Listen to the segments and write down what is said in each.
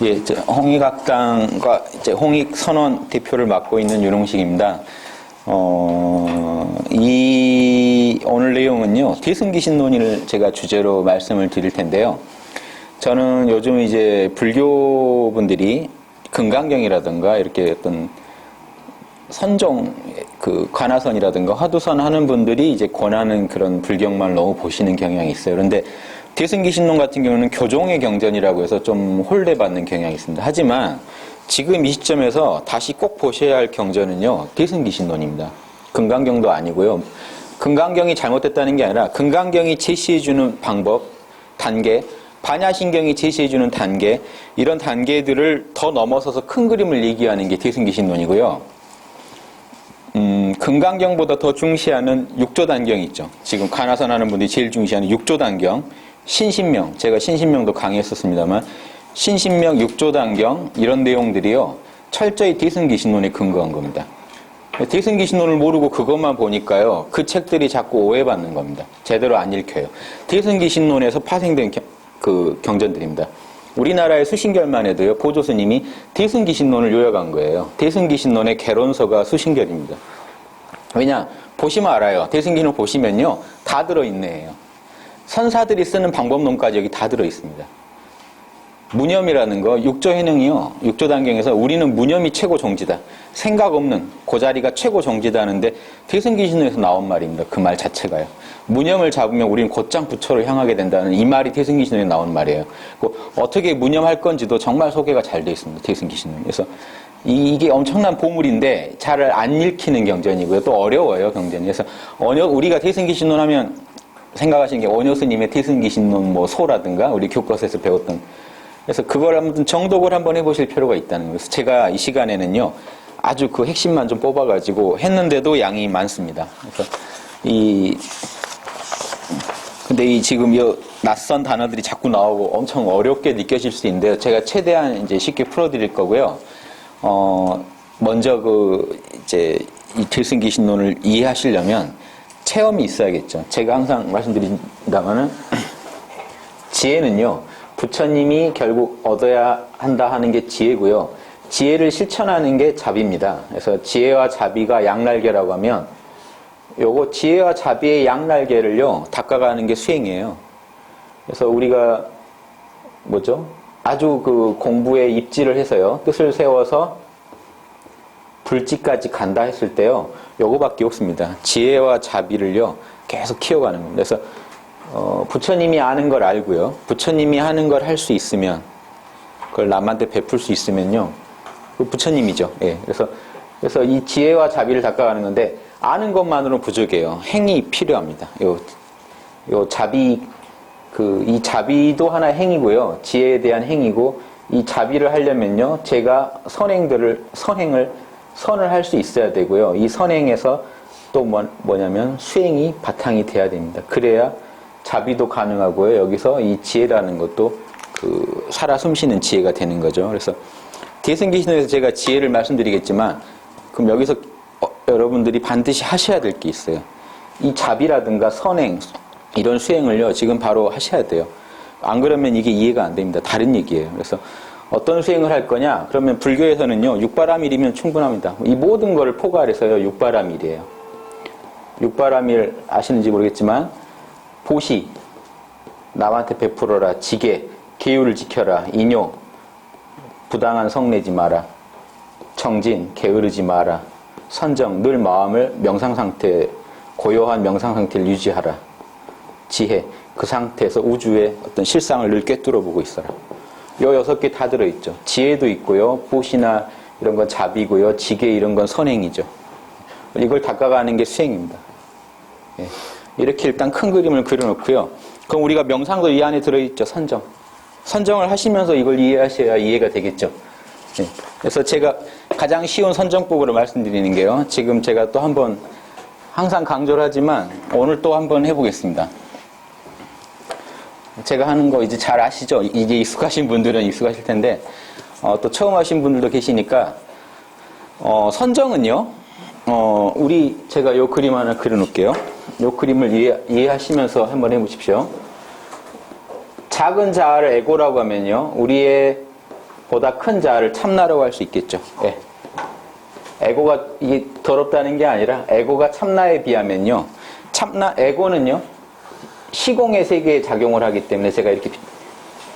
예, 홍익학당과 홍익선언 대표를 맡고 있는 윤홍식입니다. 오늘 내용은요, 대승기신론을 제가 주제로 말씀을 드릴 텐데요. 저는 요즘 이제 불교분들이 금강경이라든가 이렇게 어떤 선종, 관화선이라든가 화두선 하는 분들이 이제 권하는 그런 불경만 너무 보시는 경향이 있어요. 그런데 대승기신론 같은 경우는 교종의 경전이라고 해서 좀 홀대받는 경향이 있습니다. 하지만 지금 이 시점에서 다시 꼭 보셔야 할 경전은요, 대승기신론입니다. 금강경도 아니고요. 금강경이 잘못됐다는 게 아니라 금강경이 제시해주는 방법, 단계, 반야신경이 제시해주는 단계, 이런 단계들을 더 넘어서서 큰 그림을 얘기하는 게 대승기신론이고요. 금강경보다 더 중시하는 육조단경이 있죠. 지금 관화선 하는 분들이 제일 중시하는 육조단경, 신신명, 제가 신신명도 강의했었습니다만 신신명, 육조단경 이런 내용들이요, 철저히 대승기신론에 근거한 겁니다. 대승기신론을 모르고 그것만 보니까요, 그 책들이 자꾸 오해받는 겁니다. 제대로 안 읽혀요. 대승기신론에서 파생된 경전들입니다. 우리나라의 수신결만 해도요, 보조스님이 대승기신론을 요약한 거예요. 대승기신론의 개론서가 수신결입니다. 왜냐? 보시면 알아요. 대승기신론 보시면요, 다 들어있네요. 선사들이 쓰는 방법론까지 여기 다 들어있습니다. 무념이라는 거, 육조해능이요, 육조단경에서 우리는 무념이 최고 정지다, 생각 없는 그 자리가 최고 정지다 하는데 대승기신론에서 나온 말입니다. 그 말 자체가요. 무념을 잡으면 우리는 곧장 부처를 향하게 된다는 이 말이 대승기신론에 나온 말이에요. 어떻게 무념할 건지도 정말 소개가 잘 되어 있습니다. 대승기신론. 그래서 이게 엄청난 보물인데 잘 안 읽히는 경전이고요. 또 어려워요, 경전이. 그래서 우리가 대승기신론 하면 생각하시는 게 원효스님의 대승기신론 소라든가 우리 교과서에서 배웠던, 그래서 그걸 한번 정독을 한번 해보실 필요가 있다는 거예요. 그래서 제가 이 시간에는요, 아주 그 핵심만 좀 뽑아가지고 했는데도 양이 많습니다. 그래서 근데 지금 낯선 단어들이 자꾸 나오고 엄청 어렵게 느껴질 수 있는데요. 제가 최대한 이제 쉽게 풀어드릴 거고요. 먼저 이 대승기신론을 이해하시려면 체험이 있어야겠죠. 제가 항상 말씀드린다면은, 지혜는요, 부처님이 결국 얻어야 한다 하는 게 지혜고요. 지혜를 실천하는 게 자비입니다. 그래서 지혜와 자비가 양날개라고 하면, 요거 지혜와 자비의 양날개를요, 닦아가는 게 수행이에요. 그래서 우리가 아주 공부에 입지를 해서요, 뜻을 세워서 불지까지 간다 했을 때요, 요거밖에 없습니다. 지혜와 자비를요, 계속 키워가는 겁니다. 그래서 부처님이 아는 걸 알고요, 부처님이 하는 걸 할 수 있으면, 그걸 남한테 베풀 수 있으면요, 그 부처님이죠. 예. 그래서 이 지혜와 자비를 닦아가는 건데, 아는 것만으로는 부족해요. 행이 필요합니다. 요 자비, 이 자비도 하나의 행이고요, 지혜에 대한 행이고, 이 자비를 하려면요, 제가 선을 할 수 있어야 되고요, 이 선행에서 또 뭐냐면 수행이 바탕이 돼야 됩니다. 그래야 자비도 가능하고요, 여기서 이 지혜라는 것도 살아 숨쉬는 지혜가 되는 거죠. 그래서 대승기신론에서 제가 지혜를 말씀드리겠지만, 그럼 여기서 여러분들이 반드시 하셔야 될 게 있어요. 이 자비라든가 선행, 이런 수행을요, 지금 바로 하셔야 돼요. 안 그러면 이게 이해가 안 됩니다. 다른 얘기예요. 그래서 어떤 수행을 할 거냐? 그러면 불교에서는요, 육바라밀이면 충분합니다. 이 모든 거를 포괄해서요, 육바라밀이에요. 육바라밀 아시는지 모르겠지만, 보시, 남한테 베풀어라. 지계, 계율을 지켜라. 인요, 부당한 성내지 마라. 정진, 게으르지 마라. 선정, 늘 마음을 고요한 명상상태를 유지하라. 지혜, 그 상태에서 우주의 어떤 실상을 늘 꿰뚫어 보고 있어라. 요 6개 다 들어있죠. 지혜도 있고요, 보시나 이런 건 자비고요, 지계 이런 건 선행이죠. 이걸 닦아가는 게 수행입니다. 예. 이렇게 일단 큰 그림을 그려놓고요. 그럼 우리가 명상도 이 안에 들어있죠. 선정을 하시면서 이걸 이해하셔야 이해가 되겠죠. 예. 그래서 제가 가장 쉬운 선정법으로 말씀드리는 게요, 지금 제가 또 한번 항상 강조를 하지만 오늘 또 한번 해보겠습니다. 제가 하는 거 이제 잘 아시죠? 이제 익숙하신 분들은 익숙하실 텐데, 또 처음 하신 분들도 계시니까, 선정은요, 제가 요 그림 하나 그려놓을게요. 요 그림을 이해하시면서 한번 해보십시오. 작은 자아를 에고라고 하면요, 우리의 보다 큰 자아를 참나라고 할 수 있겠죠. 예. 에고가 이게 더럽다는 게 아니라 에고가 참나에 비하면요. 에고는요. 시공의 세계에 작용을 하기 때문에 제가 이렇게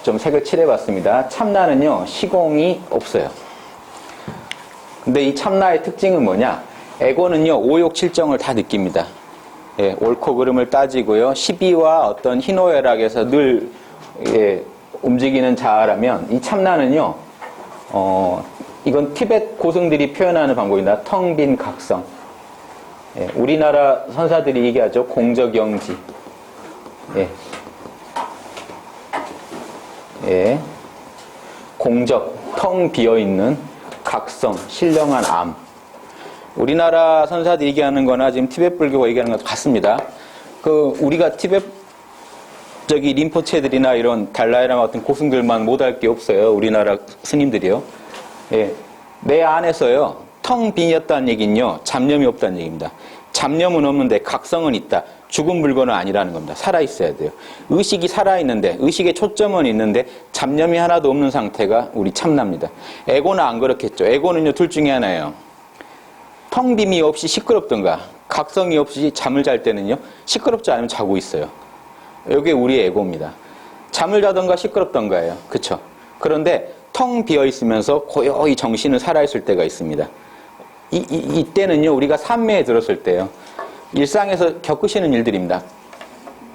좀 색을 칠해봤습니다. 참나는요. 시공이 없어요. 근데 이 참나의 특징은 뭐냐? 에고는요. 오욕칠정을 다 느낍니다. 예, 옳고 그름을 따지고요. 시비와 어떤 희노애락에서 늘 움직이는 자아라면 이 참나는요. 이건 티벳 고승들이 표현하는 방법입니다. 텅 빈 각성. 예, 우리나라 선사들이 얘기하죠. 공적영지. 예. 예. 공적, 텅 비어있는 각성, 신령한 암. 우리나라 선사들이 얘기하는 거나 지금 티벳 불교가 얘기하는 것도 같습니다. 우리가 티벳 림포체들이나 이런 달라이라마 같은 고승들만 못할 게 없어요. 우리나라 스님들이요. 예. 내 안에서요, 텅 빈이었다는 얘기는요, 잡념이 없다는 얘기입니다. 잡념은 없는데 각성은 있다. 죽은 물건은 아니라는 겁니다. 살아있어야 돼요. 의식이 살아있는데, 의식의 초점은 있는데, 잡념이 하나도 없는 상태가 우리 참나입니다. 에고는 안 그렇겠죠. 에고는요, 둘 중에 하나예요. 텅 빔이 없이 시끄럽던가, 각성이 없이 잠을 잘 때는요, 시끄럽지 않으면 자고 있어요. 이게 우리의 에고입니다. 잠을 자던가 시끄럽던가예요. 그쵸? 그런데 텅 비어 있으면서 고요히 정신은 살아있을 때가 있습니다. 이때는요, 우리가 삼매에 들었을 때요. 일상에서 겪으시는 일들입니다.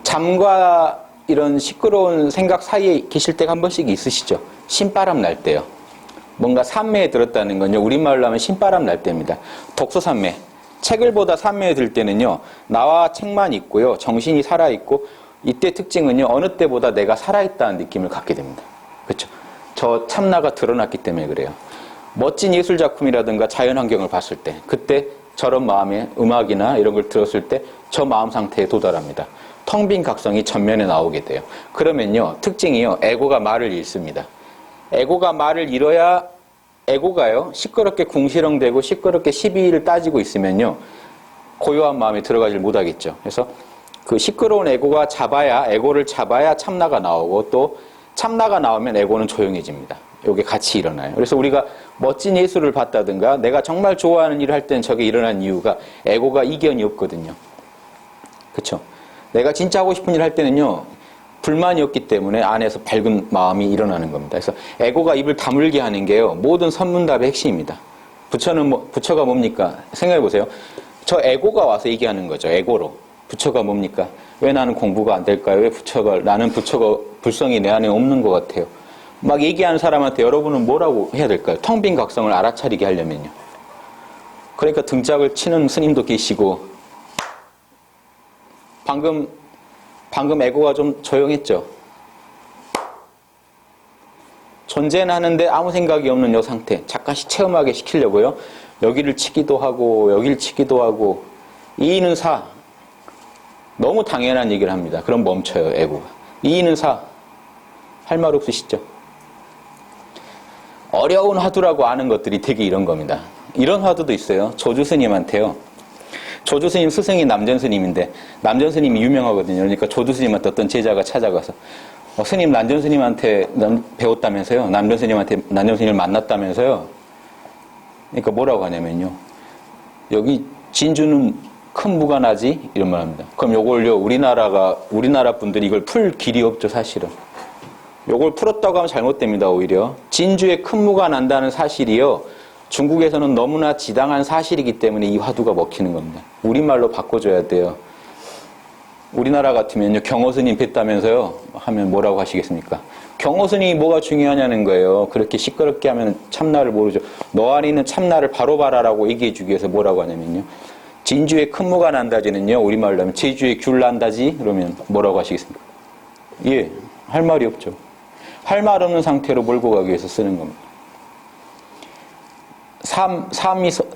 잠과 이런 시끄러운 생각 사이에 계실 때가 한 번씩 있으시죠? 신바람 날 때요. 뭔가 삼매에 들었다는 건요, 우리말로 하면 신바람 날 때입니다. 독서삼매. 책을 보다 삼매에 들 때는요, 나와 책만 있고요, 정신이 살아있고, 이때 특징은요, 어느 때보다 내가 살아있다는 느낌을 갖게 됩니다. 그렇죠? 저 참나가 드러났기 때문에 그래요. 멋진 예술작품이라든가 자연환경을 봤을 때, 그때 저런 마음에 음악이나 이런 걸 들었을 때 저 마음 상태에 도달합니다. 텅 빈 각성이 전면에 나오게 돼요. 그러면요, 특징이요, 에고가 말을 잃습니다. 에고가 말을 잃어야, 에고가요, 시끄럽게 궁시렁대고 시끄럽게 시비를 따지고 있으면요, 고요한 마음에 들어가질 못하겠죠. 그래서 그 시끄러운 에고가 에고를 잡아야 참나가 나오고, 또 참나가 나오면 에고는 조용해집니다. 이게 같이 일어나요. 그래서 우리가 멋진 예술을 봤다든가 내가 정말 좋아하는 일을 할 때는 저게 일어난 이유가 에고가 이견이 없거든요. 그렇죠? 내가 진짜 하고 싶은 일을 할 때는요, 불만이 없기 때문에 안에서 밝은 마음이 일어나는 겁니다. 그래서 에고가 입을 다물게 하는 게요, 모든 선문답의 핵심입니다. 부처가 뭡니까? 생각해 보세요. 저 에고가 와서 얘기하는 거죠. 에고로. 부처가 뭡니까? 왜 나는 공부가 안 될까요? 왜 나는 부처가 불성이 내 안에 없는 것 같아요. 막 얘기하는 사람한테 여러분은 뭐라고 해야 될까요? 텅 빈 각성을 알아차리게 하려면요. 그러니까 등짝을 치는 스님도 계시고, 방금 에고가 좀 조용했죠? 존재는 하는데 아무 생각이 없는 이 상태, 잠깐씩 체험하게 시키려고요. 여기를 치기도 하고, 여기를 치기도 하고, 이는 사. 너무 당연한 얘기를 합니다. 그럼 멈춰요, 에고가. 이는 사. 할 말 없으시죠? 어려운 화두라고 아는 것들이 되게 이런 겁니다. 이런 화두도 있어요. 조주 스님한테요. 조주 스님 스승이 남전 스님인데, 남전 스님이 유명하거든요. 그러니까 조주 스님한테 어떤 제자가 찾아가서, 스님 남전 스님한테 배웠다면서요? 남전 스님을 만났다면서요? 그러니까 뭐라고 하냐면요. 여기 진주는 큰 무가 나지? 이런 말 합니다. 그럼 요걸요, 우리나라 분들이 이걸 풀 길이 없죠, 사실은. 요걸 풀었다고 하면 잘못됩니다, 오히려. 진주에 큰 무가 난다는 사실이요, 중국에서는 너무나 지당한 사실이기 때문에 이 화두가 먹히는 겁니다. 우리말로 바꿔줘야 돼요. 우리나라 같으면요, 경호스님 뵀다면서요? 하면 뭐라고 하시겠습니까? 경호스님이 뭐가 중요하냐는 거예요. 그렇게 시끄럽게 하면 참나를 모르죠. 너 안에 있는 참나를 바로 봐라라고 얘기해주기 위해서 뭐라고 하냐면요. 진주에 큰 무가 난다지는요, 우리말로 하면 제주에 귤 난다지? 그러면 뭐라고 하시겠습니까? 예, 할 말이 없죠. 할 말 없는 상태로 몰고 가기 위해서 쓰는 겁니다.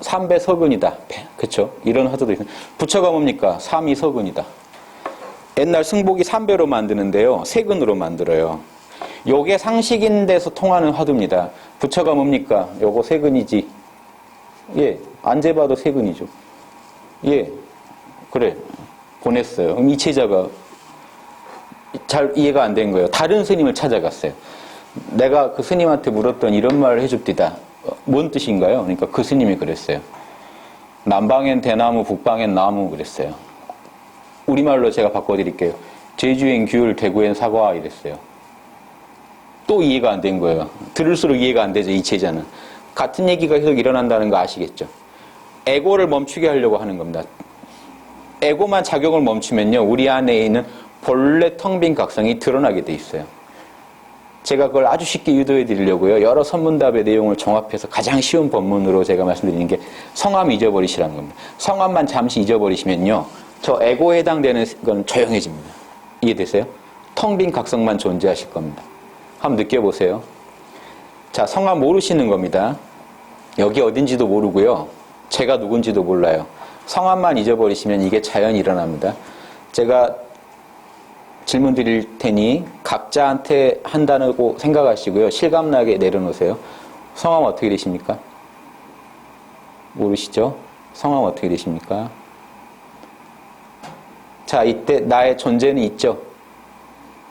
삼배 서근이다. 그쵸? 이런 화두도 있어요. 부처가 뭡니까? 삼이 서근이다. 옛날 승복이 3배로 만드는데요, 세근으로 만들어요. 요게 상식인데서 통하는 화두입니다. 부처가 뭡니까? 요거 세근이지. 예, 안 재봐도 세근이죠. 예, 그래. 보냈어요. 그럼 이 제자가 잘 이해가 안 된 거예요. 다른 스님을 찾아갔어요. 내가 그 스님한테 물었던 이런 말을 해줍디다. 뭔 뜻인가요? 그러니까 그 스님이 그랬어요. 남방엔 대나무, 북방엔 나무 그랬어요. 우리말로 제가 바꿔드릴게요. 제주엔 귤, 대구엔 사과 이랬어요. 또 이해가 안 된 거예요. 들을수록 이해가 안 되죠, 이 제자는. 같은 얘기가 계속 일어난다는 거 아시겠죠? 에고를 멈추게 하려고 하는 겁니다. 에고만 작용을 멈추면요, 우리 안에 있는 본래 텅 빈 각성이 드러나게 돼 있어요. 제가 그걸 아주 쉽게 유도해 드리려고요. 여러 선문답의 내용을 종합해서 가장 쉬운 법문으로 제가 말씀드리는 게 성함 잊어버리시라는 겁니다. 성함만 잠시 잊어버리시면요, 저 에고에 해당되는 건 조용해집니다. 이해되세요? 텅 빈 각성만 존재하실 겁니다. 한번 느껴보세요. 자, 성함 모르시는 겁니다. 여기 어딘지도 모르고요. 제가 누군지도 몰라요. 성함만 잊어버리시면 이게 자연히 일어납니다. 제가 질문 드릴 테니 각자한테 한다고 생각하시고요. 실감나게 내려놓으세요. 성함 어떻게 되십니까? 모르시죠? 성함 어떻게 되십니까? 자, 이때 나의 존재는 있죠.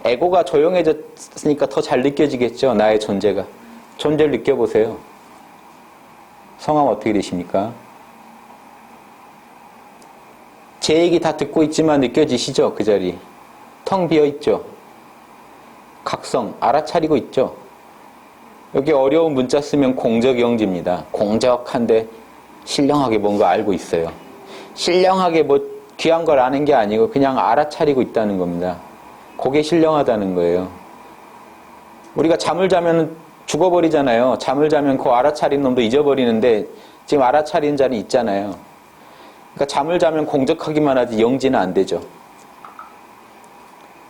에고가 조용해졌으니까 더 잘 느껴지겠죠. 나의 존재가. 존재를 느껴보세요. 성함 어떻게 되십니까? 제 얘기 다 듣고 있지만 느껴지시죠? 그 자리. 텅 비어있죠? 각성, 알아차리고 있죠? 여기 어려운 문자 쓰면 공적영지입니다. 공적한데 신령하게 뭔가 알고 있어요. 신령하게 뭐 귀한 걸 아는 게 아니고 그냥 알아차리고 있다는 겁니다. 그게 신령하다는 거예요. 우리가 잠을 자면 죽어버리잖아요. 잠을 자면 그 알아차린 놈도 잊어버리는데 지금 알아차린 자는 있잖아요. 그러니까 잠을 자면 공적하기만 하지 영지는 안 되죠.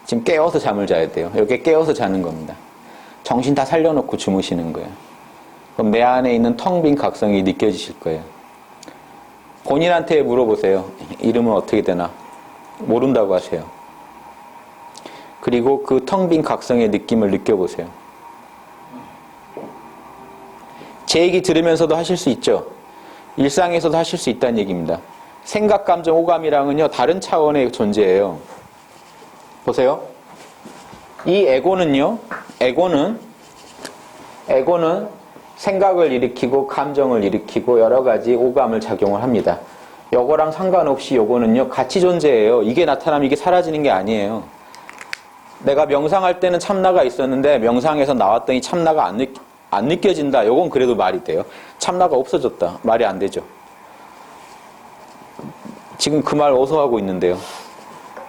지금 깨어서 잠을 자야 돼요. 여기 깨어서 자는 겁니다. 정신 다 살려놓고 주무시는 거예요. 그럼 내 안에 있는 텅 빈 각성이 느껴지실 거예요. 본인한테 물어보세요. 이름은 어떻게 되나? 모른다고 하세요. 그리고 그 텅 빈 각성의 느낌을 느껴보세요. 제 얘기 들으면서도 하실 수 있죠. 일상에서도 하실 수 있다는 얘기입니다. 생각, 감정, 오감이랑은요 다른 차원의 존재예요. 보세요. 이 에고는요, 에고는 생각을 일으키고 감정을 일으키고 여러 가지 오감을 작용을 합니다. 요거랑 상관없이 요거는요 같이 존재해요. 이게 나타나면 이게 사라지는 게 아니에요. 내가 명상할 때는 참나가 있었는데 명상에서 나왔더니 참나가 안 느껴진다. 요건 그래도 말이 돼요. 참나가 없어졌다. 말이 안 되죠. 지금 그 말 어디서 하고 있는데요.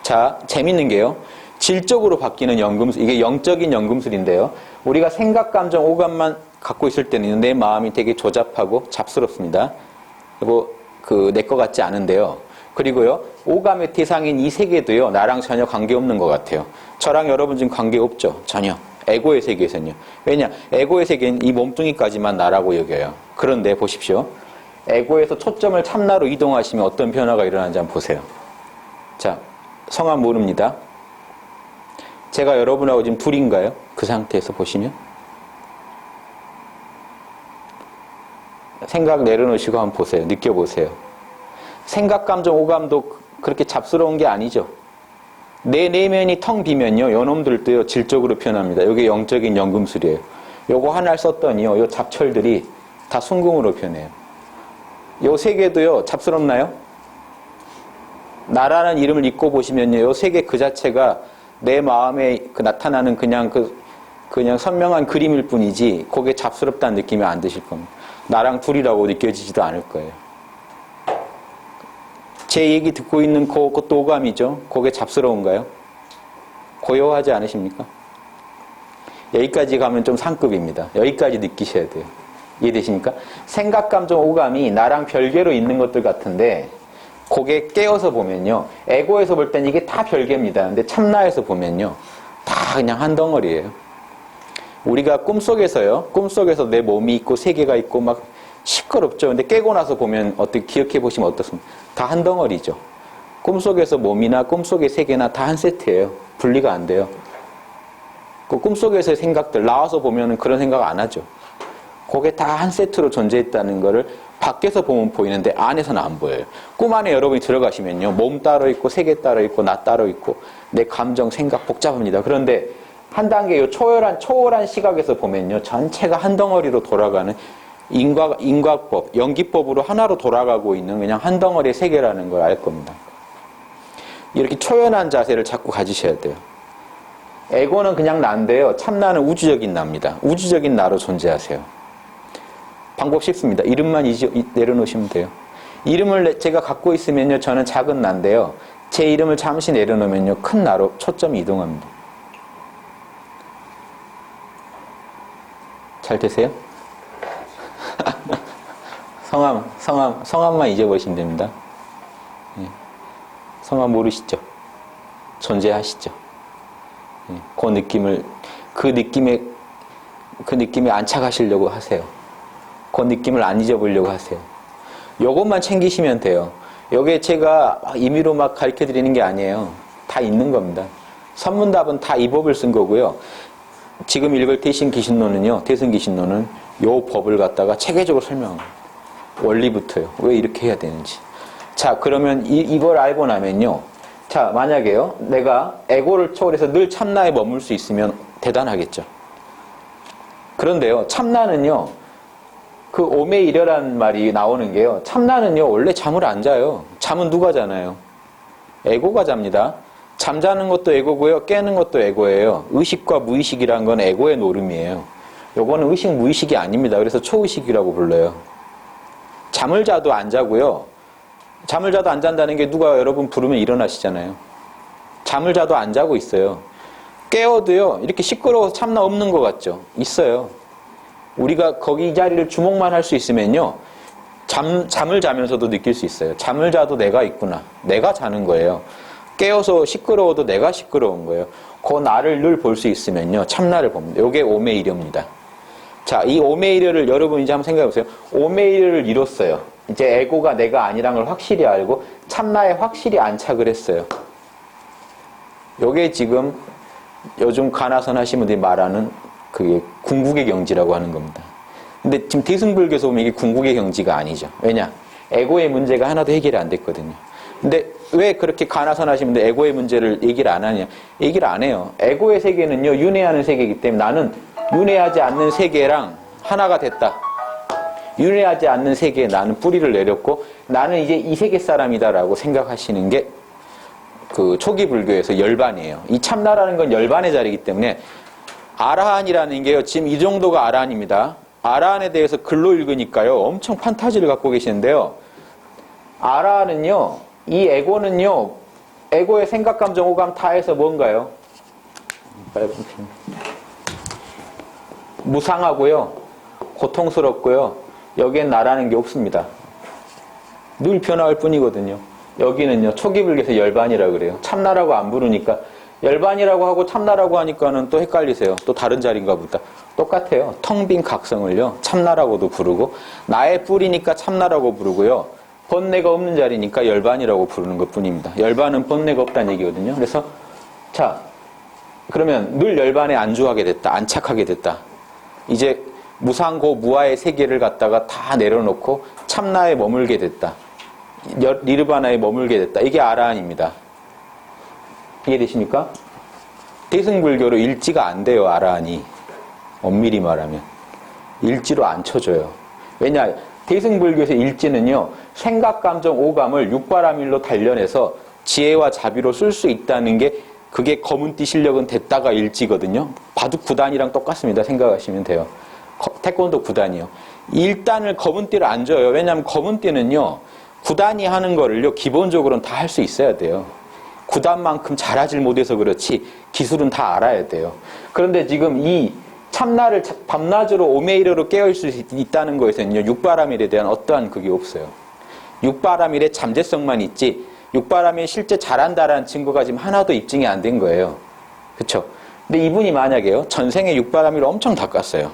자, 재밌는 게요. 질적으로 바뀌는 연금술, 이게 영적인 연금술인데요. 우리가 생각, 감정, 오감만 갖고 있을 때는 내 마음이 되게 조잡하고 잡스럽습니다. 그리고 내 것 같지 않은데요. 그리고요, 오감의 대상인 이 세계도요, 나랑 전혀 관계없는 것 같아요. 저랑 여러분 지금 관계없죠? 전혀. 에고의 세계에서는요. 왜냐? 에고의 세계는 이 몸뚱이까지만 나라고 여겨요. 그런데 보십시오. 에고에서 초점을 참나로 이동하시면 어떤 변화가 일어나는지 한번 보세요. 자, 성함 모릅니다. 제가 여러분하고 지금 둘인가요? 그 상태에서 보시면. 생각 내려놓으시고 한번 보세요. 느껴보세요. 생각, 감정, 오감도 그렇게 잡스러운 게 아니죠. 내 내면이 텅 비면요, 요놈들도요, 질적으로 표현합니다. 이게 영적인 연금술이에요. 요거 하나를 썼더니요, 요 잡철들이 다 순금으로 표현해요. 요 세계도요, 잡스럽나요? 나라는 이름을 잊고 보시면요, 요 세계 그 자체가 내 마음에 나타나는 그냥 선명한 그림일 뿐이지, 그게 잡스럽다는 느낌이 안 드실 겁니다. 나랑 둘이라고 느껴지지도 않을 거예요. 제 얘기 듣고 있는 그것도 오감이죠. 그게 잡스러운가요? 고요하지 않으십니까? 여기까지 가면 좀 상급입니다. 여기까지 느끼셔야 돼요. 이해되십니까? 생각, 감정, 오감이 나랑 별개로 있는 것들 같은데 그게 깨어서 보면요. 에고에서 볼 땐 이게 다 별개입니다. 근데 참나에서 보면요. 다 그냥 한 덩어리예요. 우리가 꿈속에서 내 몸이 있고 세계가 있고 막 시끄럽죠. 근데 깨고 나서 보면 어떻게 기억해 보시면 어떻습니까? 다 한 덩어리죠. 꿈속에서 몸이나 꿈속의 세계나 다 한 세트예요. 분리가 안 돼요. 그 꿈속에서의 생각들 나와서 보면은 그런 생각 안 하죠. 그게 다 한 세트로 존재했다는 거를 밖에서 보면 보이는데 안에서는 안 보여요. 꿈 안에 여러분이 들어가시면요. 몸 따로 있고 세계 따로 있고 나 따로 있고 내 감정, 생각 복잡합니다. 그런데 한 단계 요 초월한 시각에서 보면요. 전체가 한 덩어리로 돌아가는 인과법, 연기법으로 하나로 돌아가고 있는 그냥 한 덩어리의 세계라는 걸 알 겁니다. 이렇게 초연한 자세를 자꾸 가지셔야 돼요. 에고는 그냥 나인데요. 참나는 우주적인 나입니다. 우주적인 나로 존재하세요. 방법 쉽습니다. 이름만 내려놓으시면 돼요. 이름을 제가 갖고 있으면요. 저는 작은 나인데요. 제 이름을 잠시 내려놓으면요. 큰 나로 초점이 이동합니다. 잘 되세요? 성함만 잊어버리시면 됩니다. 성함 모르시죠? 존재하시죠? 그 느낌에 안착하시려고 하세요. 그 느낌을 안 잊어보려고 하세요. 요것만 챙기시면 돼요. 요게 제가 임의로 막 가르쳐 드리는 게 아니에요. 다 있는 겁니다. 선문답은 다 이 법을 쓴 거고요. 지금 읽을 대승기신론은 요 법을 갖다가 체계적으로 설명합니다. 원리부터요. 왜 이렇게 해야 되는지. 자, 그러면 이걸 알고 나면요. 자, 만약에요. 내가 에고를 초월해서 늘 참나에 머물 수 있으면 대단하겠죠. 그런데요. 참나는요. 그 오메이려란 말이 나오는 게요. 참나는요. 원래 잠을 안 자요. 잠은 누가 자나요? 에고가 잡니다. 잠자는 것도 에고고요. 깨는 것도 에고예요. 의식과 무의식이란 건 에고의 노름이에요. 요거는 의식 무의식이 아닙니다. 그래서 초의식이라고 불러요. 잠을 자도 안 자고요. 잠을 자도 안 잔다는 게 누가 여러분 부르면 일어나시잖아요. 잠을 자도 안 자고 있어요. 깨어도요. 이렇게 시끄러워서 참나 없는 것 같죠? 있어요. 우리가 거기 자리를 주목만 할 수 있으면요. 잠을 자면서도 느낄 수 있어요. 잠을 자도 내가 있구나. 내가 자는 거예요. 깨어서 시끄러워도 내가 시끄러운 거예요. 그 나를 늘 볼 수 있으면요. 참나를 봅니다. 이게 오메이려입니다. 자, 이 오메이려를 여러분 이제 한번 생각해 보세요. 오메이려를 이뤘어요. 이제 에고가 내가 아니란 걸 확실히 알고 참나에 확실히 안착을 했어요. 요게 지금 요즘 가나선 하시는 분들이 말하는 그게 궁극의 경지라고 하는 겁니다. 근데 지금 대승불교에서 보면 이게 궁극의 경지가 아니죠. 왜냐? 에고의 문제가 하나도 해결이 안 됐거든요. 근데 왜 그렇게 가나선 하시는 분들 에고의 문제를 얘기를 안 하냐? 얘기를 안 해요. 에고의 세계는요, 윤회하는 세계이기 때문에 나는 윤회하지 않는 세계랑 하나가 됐다. 윤회하지 않는 세계에 나는 뿌리를 내렸고 나는 이제 이 세계 사람이다라고 생각하시는 게 그 초기 불교에서 열반이에요. 이 참나라는 건 열반의 자리이기 때문에 아라한이라는 게요. 지금 이 정도가 아라한입니다. 아라한에 대해서 글로 읽으니까요. 엄청 판타지를 갖고 계시는데요. 아라한은요. 이 에고는요. 에고의 생각, 감정, 오감 다 해서 뭔가요? 무상하고요. 고통스럽고요. 여기엔 나라는 게 없습니다. 늘 변화할 뿐이거든요. 여기는요. 초기 불교에서 열반이라고 그래요. 참나라고 안 부르니까 열반이라고 하고 참나라고 하니까는 또 헷갈리세요. 또 다른 자리인가 보다. 똑같아요. 텅 빈 각성을요. 참나라고도 부르고 나의 뿌리니까 참나라고 부르고요. 번뇌가 없는 자리니까 열반이라고 부르는 것뿐입니다. 열반은 번뇌가 없다는 얘기거든요. 그래서 자, 그러면 늘 열반에 안주하게 됐다. 안착하게 됐다. 이제 무상고 무아의 세계를 갖다가 다 내려놓고 참나에 머물게 됐다. 니르바나에 머물게 됐다. 이게 아라한입니다. 이해되십니까? 대승불교로 일지가 안 돼요. 아라한이. 엄밀히 말하면. 일지로 안 쳐줘요. 왜냐? 대승불교에서 일지는요. 생각, 감정, 오감을 육바라밀로 단련해서 지혜와 자비로 쓸 수 있다는 게 그게 검은띠 실력은 됐다가 일지거든요. 바둑 9단이랑 똑같습니다. 생각하시면 돼요. 태권도 9단이요. 1단을 검은띠를 안 줘요. 왜냐하면 검은띠는요. 9단이 하는 거를요. 기본적으로는 다 할 수 있어야 돼요. 9단만큼 잘하질 못해서 그렇지 기술은 다 알아야 돼요. 그런데 지금 이 참나를 밤낮으로 오메이르로 깨울 수 있다는 거에서는요. 육바라밀에 대한 어떠한 그게 없어요. 육바라밀의 잠재성만 있지 육바라밀이 실제 잘한다라는 증거가 지금 하나도 입증이 안 된 거예요. 그렇죠? 근데 이분이 만약에요. 전생에 육바라밀을 엄청 닦았어요.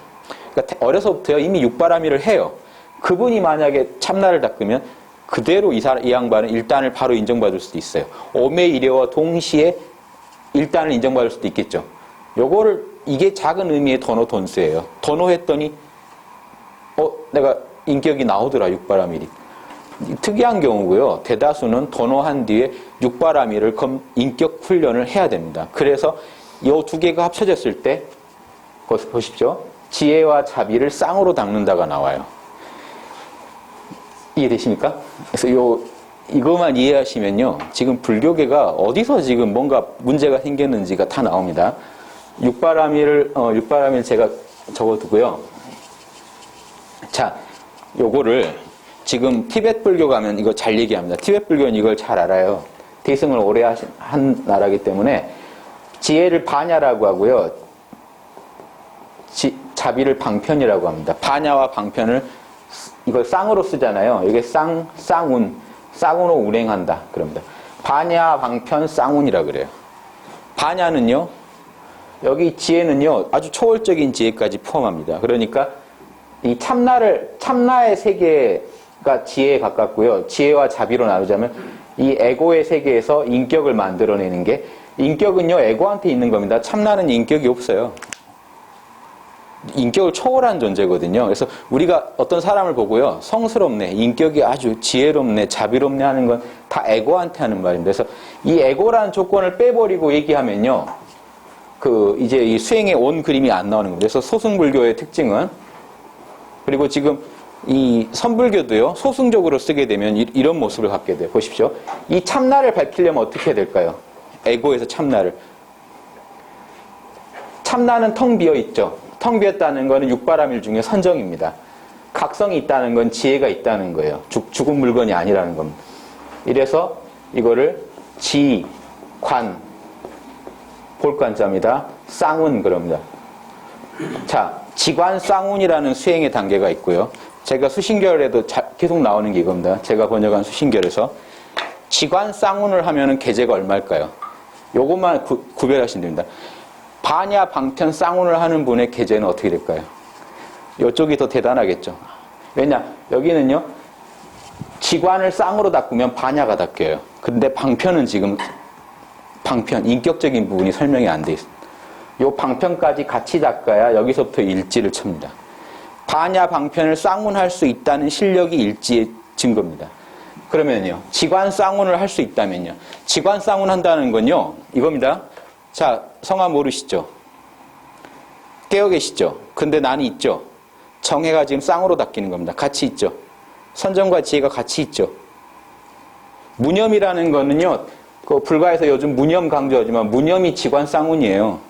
그러니까 어려서부터 이미 육바라밀을 해요. 그분이 만약에 참나를 닦으면 그대로 이 양반은 1단을 바로 인정받을 수도 있어요. 오메이려와 동시에 1단을 인정받을 수도 있겠죠. 요거를 이게 작은 의미의 도노 돈수예요. 도노했더니 내가 인격이 나오더라. 육바라밀이. 특이한 경우고요. 대다수는 도노한 뒤에 육바라밀을 인격 훈련을 해야 됩니다. 그래서 이 두 개가 합쳐졌을 때 보십시오. 지혜와 자비를 쌍으로 닦는다가 나와요. 이해되십니까? 그래서 이것만 이해하시면요. 지금 불교계가 어디서 지금 뭔가 문제가 생겼는지가 다 나옵니다. 육바라밀 제가 적어두고요. 자, 요거를 지금 티베트 불교 가면 이거 잘 얘기합니다. 티베트 불교는 이걸 잘 알아요. 대승을 오래 한 나라이기 때문에 지혜를 바냐라고 하고요. 자비를 방편이라고 합니다. 바냐와 방편을 이걸 쌍으로 쓰잖아요. 이게 쌍운으로 운행한다. 그럽니다. 바냐, 방편, 쌍운이라 그래요. 바냐는요, 여기 지혜는요, 아주 초월적인 지혜까지 포함합니다. 그러니까 이 참나의 세계가 지혜에 가깝고요. 지혜와 자비로 나누자면 이 에고의 세계에서 인격을 만들어내는 게, 인격은요, 에고한테 있는 겁니다. 참나는 인격이 없어요. 인격을 초월한 존재거든요. 그래서 우리가 어떤 사람을 보고요, 성스럽네, 인격이 아주 지혜롭네, 자비롭네 하는 건 다 에고한테 하는 말입니다. 그래서 이 에고라는 조건을 빼버리고 얘기하면요, 이제 이 수행의 온 그림이 안 나오는 겁니다. 그래서 소승불교의 특징은, 그리고 지금 이 선불교도요, 소승적으로 쓰게 되면 이런 모습을 갖게 돼요. 보십시오. 이 참나를 밝히려면 어떻게 해야 될까요? 에고에서 참나를. 참나는 텅 비어 있죠. 텅 비었다는 것은 육바라밀 중에 선정입니다. 각성이 있다는 건 지혜가 있다는 거예요. 죽은 물건이 아니라는 겁니다. 이래서 이거를 지, 관, 볼관자입니다. 쌍운 그럽니다. 자, 지관 쌍운이라는 수행의 단계가 있고요. 제가 수신결에도 계속 나오는 게 이겁니다. 제가 번역한 수신결에서 지관 쌍운을 하면은 계제가 얼마일까요? 요것만 구별하시면 됩니다. 바냐, 방편, 쌍운을 하는 분의 계제는 어떻게 될까요? 이쪽이 더 대단하겠죠. 왜냐? 여기는요, 지관을 쌍으로 닦으면 바냐가 닦여요. 근데 방편은 지금, 인격적인 부분이 설명이 안 돼 있습니다. 요 방편까지 같이 닦아야 여기서부터 일지를 칩니다. 바냐, 방편을 쌍운할 수 있다는 실력이 일지의 증거입니다. 그러면요, 지관 쌍운을 할 수 있다면요. 지관 쌍운 한다는 건요, 이겁니다. 자, 성함 모르시죠? 깨어 계시죠? 근데 나는 있죠? 정해가 지금 쌍으로 닦이는 겁니다. 같이 있죠? 선정과 지혜가 같이 있죠? 무념이라는 거는요, 불가에서 요즘 무념 강조하지만 무념이 지관 쌍운이에요.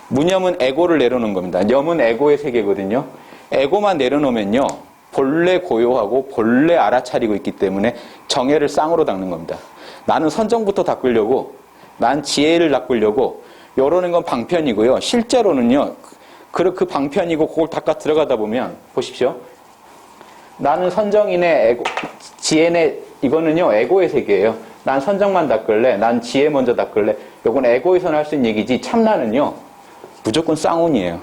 무념은 에고를 내려놓은 겁니다. 념은 에고의 세계거든요. 에고만 내려놓으면요, 본래 고요하고 본래 알아차리고 있기 때문에 정해를 쌍으로 닦는 겁니다. 나는 선정부터 닦으려고, 난 지혜를 닦으려고, 요러는 건 방편이고요. 실제로는요, 그 방편이고 그걸 닦아 들어가다 보면, 보십시오. 나는 선정인의 에고, 지혜네, 이거는요, 에고의 세계예요. 난 선정만 닦을래, 난 지혜 먼저 닦을래. 요건 에고에서는 할 수 있는 얘기지, 참나는요, 무조건 쌍운이에요.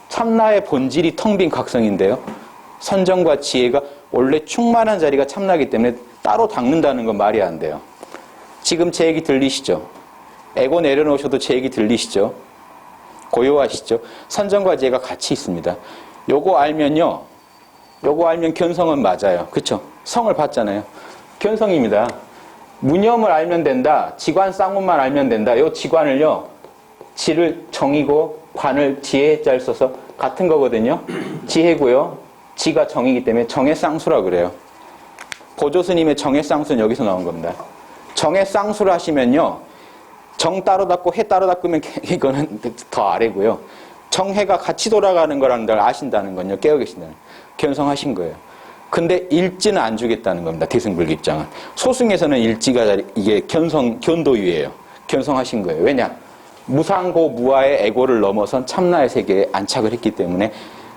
참나의 본질이 텅 빈 각성인데요. 선정과 지혜가 원래 충만한 자리가 참나기 때문에 따로 닦는다는 건 말이 안 돼요. 지금 제 얘기 들리시죠? 에고 내려놓으셔도 제 얘기 들리시죠? 고요하시죠? 선정과 지혜가 같이 있습니다. 요거 알면 견성은 맞아요. 그쵸? 성을 봤잖아요. 견성입니다. 무념을 알면 된다. 지관 쌍운만 알면 된다. 요 지관을요, 지를 정이고 관을 지혜에 잘 써서 같은 거거든요. 지혜고요. 지가 정이기 때문에 정해쌍수라 그래요. 보조스님의 정해쌍수는 여기서 나온 겁니다. 정해쌍수를 하시면요, 정 따로 닦고 해 따로 닦으면 이거는 더 아래고요. 정해가 같이 돌아가는 거라는 걸 아신다는 건요, 깨어 계신다는 거예요. 견성하신 거예요. 근데 일지는 안 주겠다는 겁니다. 대승불교 입장은. 소승에서는 일지가 이게 견도유예요. 견성하신 거예요. 왜냐? 무상고 무아의 에고를 넘어선 참나의 세계에 안착을 했기 때문에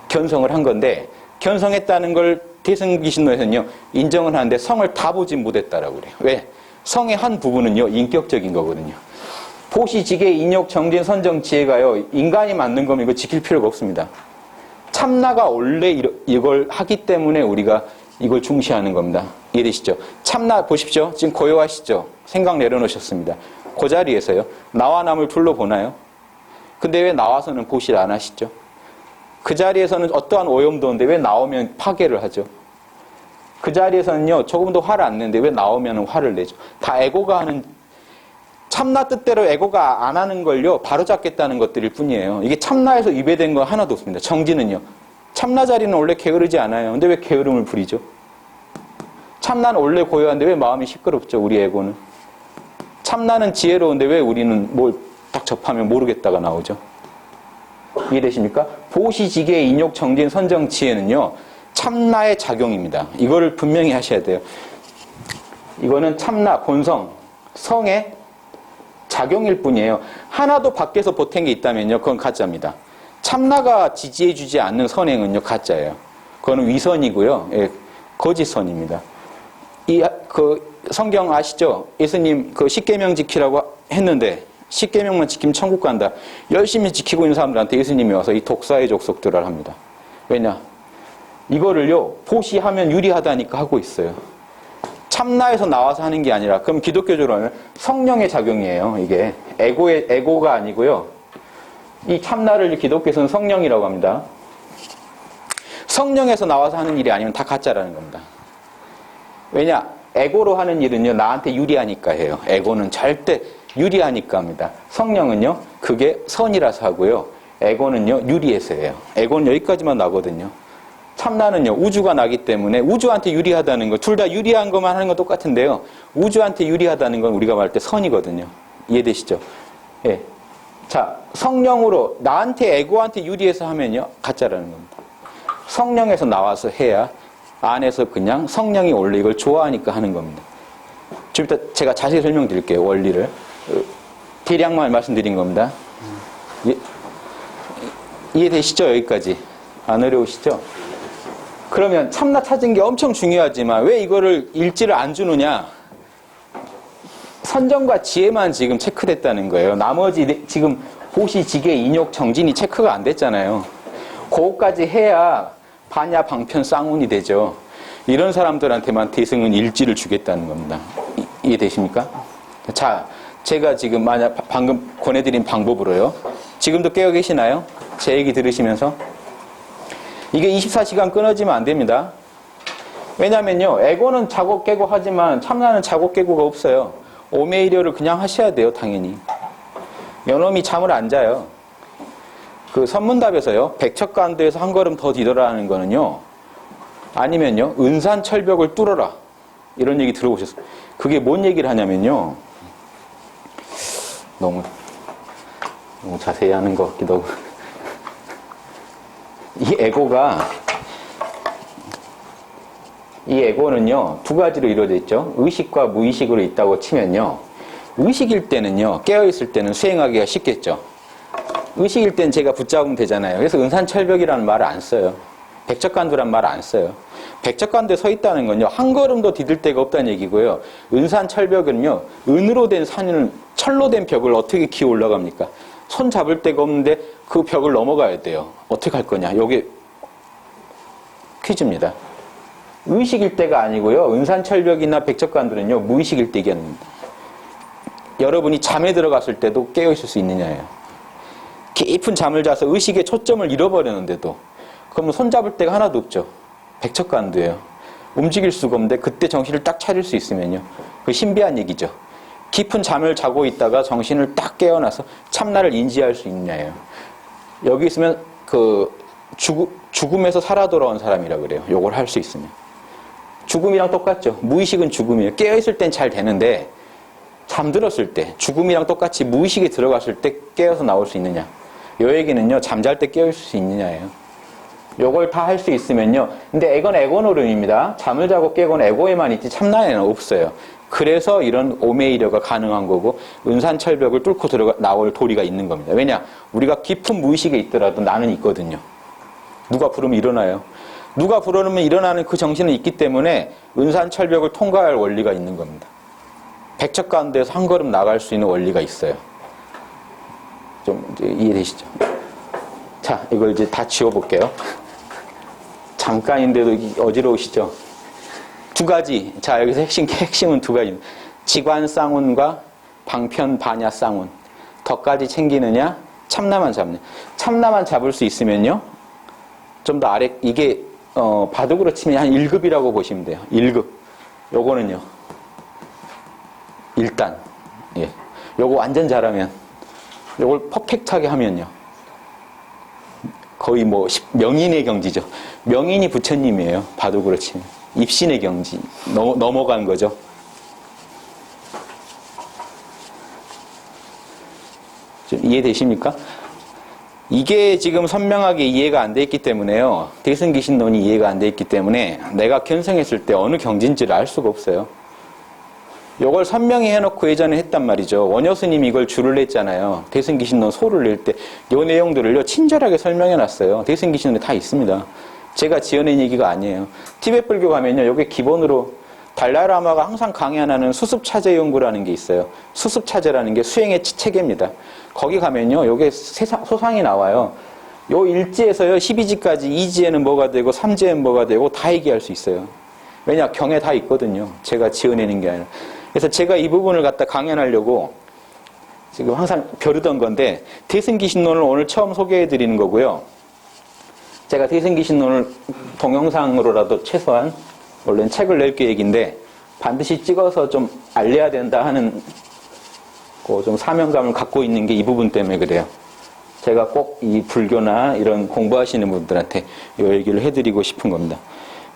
견성을 한 건데, 견성했다는 걸 대승기신론에서는요, 인정을 하는데 성을 다 보진 못했다라고 그래요. 왜? 성의 한 부분은요, 인격적인 거거든요. 보시, 지계, 인욕, 정진, 선정, 지혜가요, 인간이 만든 거면 이거 지킬 필요가 없습니다. 참나가 원래 이걸 하기 때문에 우리가 이걸 중시하는 겁니다. 이해되시죠? 참나 보십시오. 지금 고요하시죠? 생각 내려놓으셨습니다. 그 자리에서요, 나와 남을 둘러보나요? 근데 왜 나와서는 보시를 안 하시죠? 그 자리에서는 어떠한 오염도 없는데 왜 나오면 파괴를 하죠? 그 자리에서는요, 조금도 화를 안 내는데 왜 나오면 화를 내죠? 다 에고가 하는 참나 뜻대로 애고가 안 하는 걸요, 바로잡겠다는 것들일 뿐이에요. 이게 참나에서 위배된 거 하나도 없습니다. 정진은요. 참나 자리는 원래 게으르지 않아요. 근데 왜 게으름을 부리죠? 참나는 원래 고요한데 왜 마음이 시끄럽죠, 우리 애고는? 참나는 지혜로운데 왜 우리는 뭘 딱 접하면 모르겠다가 나오죠? 이해되십니까? 보시지계, 인욕, 정진, 선정, 지혜는요, 참나의 작용입니다. 이거를 분명히 하셔야 돼요. 이거는 참나, 본성, 성의 작용일 뿐이에요. 하나도 밖에서 보탠 게 있다면요, 그건 가짜입니다. 참나가 지지해주지 않는 선행은요, 가짜예요. 그거는 위선이고요, 예, 거짓선입니다. 성경 아시죠? 예수님 그 십계명 지키라고 했는데, 십계명만 지키면 천국 간다. 열심히 지키고 있는 사람들한테 예수님이 와서 이 독사의 족속들을 합니다. 왜냐? 이거를요, 보시하면 유리하다니까 하고 있어요. 참나에서 나와서 하는 게 아니라, 그럼 기독교적으로 하면 성령의 작용이에요. 이게 에고가 아니고요. 이 참나를 기독교에서는 성령이라고 합니다. 성령에서 나와서 하는 일이 아니면 다 가짜라는 겁니다. 왜냐? 에고로 하는 일은요, 나한테 유리하니까 해요. 에고는 절대 유리하니까 합니다. 성령은요, 그게 선이라서 하고요. 에고는요, 유리해서 해요. 에고는 여기까지만 나거든요. 참나는요, 우주가 나기 때문에 우주한테 유리하다는 거, 둘 다 유리한 것만 하는 건 똑같은데요. 우주한테 유리하다는 건 우리가 말할 때 선이거든요. 이해되시죠? 예. 자, 성령으로 나한테 에고한테 유리해서 하면요, 가짜라는 겁니다. 성령에서 나와서 해야 안에서 그냥 성령이 원래 이걸 좋아하니까 하는 겁니다. 좀 이따 제가 자세히 설명드릴게요, 원리를. 대략만 말씀드린 겁니다. 이해되시죠? 여기까지. 안 어려우시죠? 그러면 참나 찾은 게 엄청 중요하지만 왜 이거를 일지를 안 주느냐? 선정과 지혜만 지금 체크됐다는 거예요. 나머지 지금 보시, 지계, 인욕, 정진이 체크가 안 됐잖아요. 그거까지 해야 반야, 방편, 쌍운이 되죠. 이런 사람들한테만 대승은 일지를 주겠다는 겁니다. 이해되십니까? 자, 제가 지금 만약 방금 권해드린 방법으로요. 지금도 깨어 계시나요? 제 얘기 들으시면서? 이게 24시간 끊어지면 안 됩니다. 왜냐면요, 에고는 자고 깨고 하지만 참나는 자고 깨고가 없어요. 오메이려를 그냥 하셔야 돼요, 당연히. 연놈이 잠을 안 자요. 그 선문답에서요, 백척간도에서 한 걸음 더 뒤돌아라는 거는요, 아니면요, 은산철벽을 뚫어라. 이런 얘기 들어보셨어요? 그게 뭔 얘기를 하냐면요, 너무 자세히 하는 것 같기도 하고. 이 에고는요, 두 가지로 이루어져 있죠. 의식과 무의식으로 있다고 치면요, 의식일 때는요, 깨어있을 때는 수행하기가 쉽겠죠. 의식일 땐 제가 붙잡으면 되잖아요. 그래서 은산철벽이라는 말을 안 써요. 백척간도란 말을 안 써요. 백척간도에 서 있다는 건요, 한 걸음도 디딜 데가 없다는 얘기고요. 은산철벽은요, 은으로 된 산을, 철로 된 벽을 어떻게 기어 올라갑니까? 손 잡을 데가 없는데 그 벽을 넘어가야 돼요. 어떻게 할 거냐? 요게 퀴즈입니다. 의식일 때가 아니고요, 은산철벽이나 백척간도는요, 무의식일 때 얘기합니다. 여러분이 잠에 들어갔을 때도 깨어있을 수 있느냐예요. 깊은 잠을 자서 의식의 초점을 잃어버렸는데도, 그러면 손 잡을 데가 하나도 없죠. 백척간도예요. 움직일 수가 없는데 그때 정신을 딱 차릴 수 있으면요, 그 신비한 얘기죠. 깊은 잠을 자고 있다가 정신을 딱 깨어나서 참나를 인지할 수 있느냐예요. 여기 있으면 그 죽음에서 살아 돌아온 사람이라 그래요. 요걸 할 수 있으면. 죽음이랑 똑같죠. 무의식은 죽음이에요. 깨어있을 땐 잘 되는데 잠들었을 때, 죽음이랑 똑같이 무의식에 들어갔을 때 깨어서 나올 수 있느냐. 요 얘기는요, 잠잘 때 깨어있을 수 있느냐예요. 요걸 다 할 수 있으면요. 근데 이건 에고 노름입니다. 잠을 자고 깨고는 에고에만 있지 참나에는 없어요. 그래서 이런 오메이려가 가능한 거고, 은산철벽을 뚫고 나올 도리가 있는 겁니다. 왜냐? 우리가 깊은 무의식에 있더라도 나는 있거든요. 누가 부르면 일어나요. 누가 부르면 일어나는 그 정신은 있기 때문에 은산철벽을 통과할 원리가 있는 겁니다. 백척간도에서 한 걸음 나갈 수 있는 원리가 있어요. 좀 이제 이해되시죠? 자, 이걸 이제 다 지워볼게요. 잠깐인데도 어지러우시죠? 두 가지. 자, 여기서 핵심은 두 가지. 지관쌍운과 방편 반야쌍운. 덕까지 챙기느냐, 참나만 잡느냐. 참나만 잡을 수 있으면요, 좀 더 아래, 이게 바둑으로 치면 한 1급이라고 보시면 돼요. 1급. 요거는요, 1단. 예. 요거 완전 잘하면, 요걸 퍼펙트하게 하면요. 거의 뭐 명인의 경지죠. 명인이 부처님이에요. 바둑으로 치면. 입신의 경지. 넘어간 거죠. 좀 이해되십니까? 이게 지금 선명하게 이해가 안 돼 있기 때문에요. 대승기신론이 이해가 안 돼 있기 때문에 내가 견성했을 때 어느 경지인지를 알 수가 없어요. 이걸 선명히 해놓고 예전에 했단 말이죠. 원효스님이 이걸 줄을 냈잖아요. 대승기신론 소를 낼 때 이 내용들을요 친절하게 설명해놨어요. 대승기신론에 다 있습니다. 제가 지어낸 얘기가 아니에요. 티베트 불교 가면요, 이게 기본으로 달라이라마가 항상 강연하는 수습차제 연구라는 게 있어요. 수습차제라는 게 수행의 체계입니다. 거기 가면요, 요게 소상이 나와요. 요 1지에서요, 12지까지 2지에는 뭐가 되고 3지에는 뭐가 되고 다 얘기할 수 있어요. 왜냐, 경에 다 있거든요. 제가 지어내는 게 아니라. 그래서 제가 이 부분을 갖다 강연하려고 지금 항상 벼르던 건데, 대승기신론을 오늘 처음 소개해드리는 거고요. 제가 대승기신론을 동영상으로라도 최소한 원래는 책을 낼 계획인데 반드시 찍어서 좀 알려야 된다 하는 좀 사명감을 갖고 있는 게 이 부분 때문에 그래요. 제가 꼭 이 불교나 이런 공부하시는 분들한테 이 얘기를 해드리고 싶은 겁니다.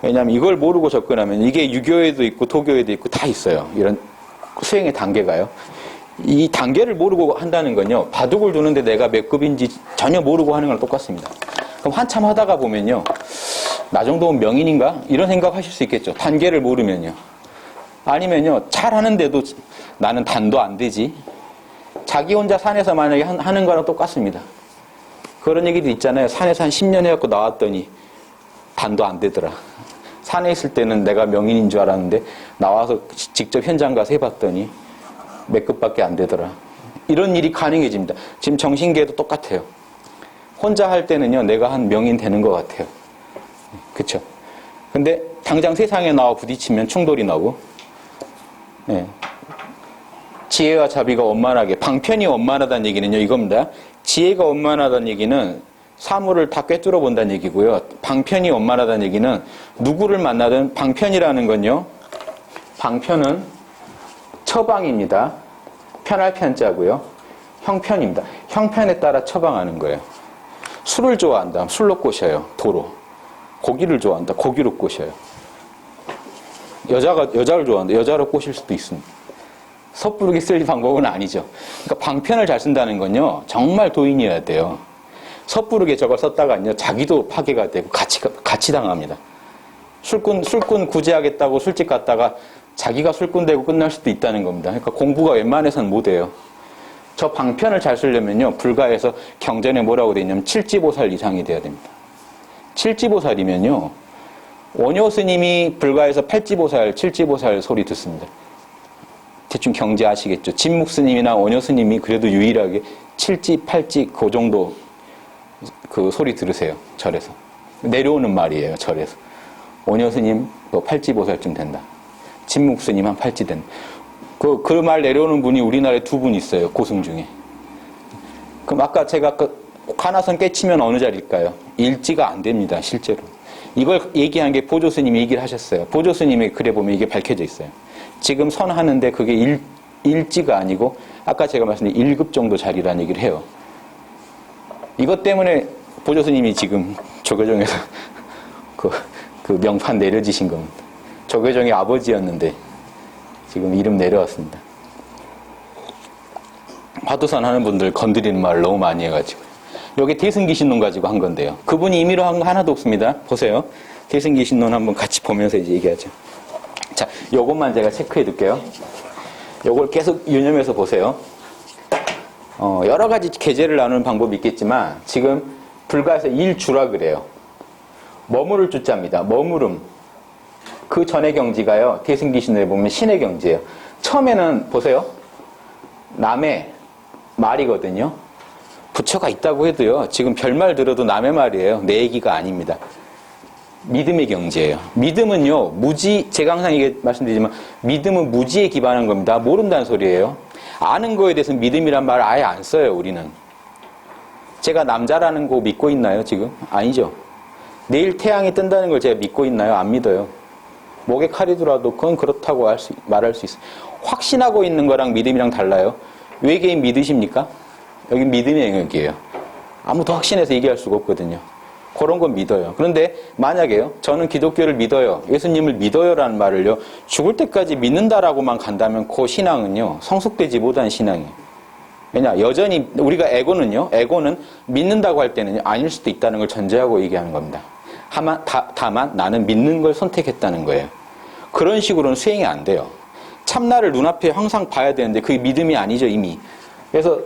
왜냐하면 이걸 모르고 접근하면 이게 유교에도 있고 도교에도 있고 다 있어요. 이런 수행의 단계가요. 이 단계를 모르고 한다는 건요, 바둑을 두는데 내가 몇 급인지 전혀 모르고 하는 거랑 똑같습니다. 그럼 한참 하다가 보면요, 나 정도면 명인인가? 이런 생각 하실 수 있겠죠. 단계를 모르면요. 아니면요, 잘 하는데도 나는 단도 안 되지. 자기 혼자 산에서 만약에 하는 거랑 똑같습니다. 그런 얘기도 있잖아요. 산에서 한 10년 해갖고 나왔더니 단도 안 되더라. 산에 있을 때는 내가 명인인 줄 알았는데 나와서 직접 현장 가서 해봤더니 몇 급밖에 안 되더라. 이런 일이 가능해집니다. 지금 정신계도 똑같아요. 혼자 할 때는요, 내가 한 명인 되는 것 같아요. 그쵸? 근데 당장 세상에 나와 부딪히면 충돌이 나고, 네. 지혜와 자비가 원만하게, 방편이 원만하다는 얘기는요, 이겁니다. 지혜가 원만하다는 얘기는 사물을 다 꿰뚫어 본다는 얘기고요. 방편이 원만하다는 얘기는 누구를 만나든, 방편이라는 건요, 방편은 처방입니다. 편할 편자고요. 형편입니다. 형편에 따라 처방하는 거예요. 술을 좋아한다. 술로 꼬셔요. 도로. 고기를 좋아한다. 고기로 꼬셔요. 여자를 좋아한다. 여자로 꼬실 수도 있습니다. 섣부르게 쓸 방법은 아니죠. 그러니까 방편을 잘 쓴다는 건요, 정말 도인이어야 돼요. 섣부르게 저걸 썼다가요, 자기도 파괴가 되고 같이 당합니다. 술꾼 구제하겠다고 술집 갔다가 자기가 술꾼 되고 끝날 수도 있다는 겁니다. 그러니까 공부가 웬만해서는 못해요. 저 방편을 잘 쓰려면요, 불가에서 경전에 뭐라고 되어 있냐면 칠지보살 이상이 돼야 됩니다. 칠지보살이면요, 원효 스님이 불가에서 팔지보살, 칠지보살 소리 듣습니다. 대충 경제 아시겠죠? 진묵 스님이나 원효 스님이 그래도 유일하게 칠지, 팔지 그 정도 그 소리 들으세요. 절에서. 내려오는 말이에요. 절에서. 원효 스님 팔지보살쯤 된다. 진묵 스님 한 팔지 된다. 그 말 내려오는 분이 우리나라에 2분 있어요. 고승 중에. 그럼 아까 제가 가나선 깨치면 어느 자리일까요? 일지가 안 됩니다. 실제로. 이걸 얘기한 게 보조 스님이 얘기를 하셨어요. 보조 스님의 글에 보면 이게 밝혀져 있어요. 지금 선하는데 그게 일지가 아니고 아까 제가 말씀드린 1급 정도 자리라는 얘기를 해요. 이것 때문에 보조 스님이 지금 조계종에서 그 명판 내려지신 겁니다. 조계종의 아버지였는데 지금 이름 내려왔습니다. 화두산 하는 분들 건드리는 말을 너무 많이 해가지고. 여기 대승기신론 가지고 한 건데요. 그분이 임의로 한 거 하나도 없습니다. 보세요. 대승기신론 한번 같이 보면서 이제 얘기하죠. 자, 요것만 제가 체크해 둘게요. 요걸 계속 유념해서 보세요. 여러 가지 계제를 나누는 방법이 있겠지만, 지금 불가에서 일주라 그래요. 머무를 주자입니다. 머무름. 그 전의 경지가요, 대승기신론에 보면 신의 경지예요. 처음에는 보세요. 남의 말이거든요. 부처가 있다고 해도요, 지금 별말 들어도 남의 말이에요. 내 얘기가 아닙니다. 믿음의 경지예요. 믿음은요, 무지, 제가 항상 이게 말씀드리지만, 믿음은 무지에 기반한 겁니다. 모른다는 소리예요. 아는 거에 대해서 믿음이란 말을 아예 안 써요, 우리는. 제가 남자라는 거 믿고 있나요, 지금? 아니죠. 내일 태양이 뜬다는 걸 제가 믿고 있나요? 안 믿어요. 목에 칼이 들어와도 그건 그렇다고 말할 수 있어요. 확신하고 있는 거랑 믿음이랑 달라요. 외계인 믿으십니까? 여기 믿음의 영역이에요. 아무도 확신해서 얘기할 수가 없거든요. 그런 건 믿어요. 그런데 만약에요, 저는 기독교를 믿어요, 예수님을 믿어요라는 말을요, 죽을 때까지 믿는다라고만 간다면 그 신앙은요, 성숙되지 못한 신앙이에요. 왜냐, 여전히 우리가 에고는 믿는다고 할 때는 아닐 수도 있다는 걸 전제하고 얘기하는 겁니다. 다만 나는 믿는 걸 선택했다는 거예요. 그런 식으로는 수행이 안 돼요. 참나를 눈앞에 항상 봐야 되는데 그게 믿음이 아니죠, 이미. 그래서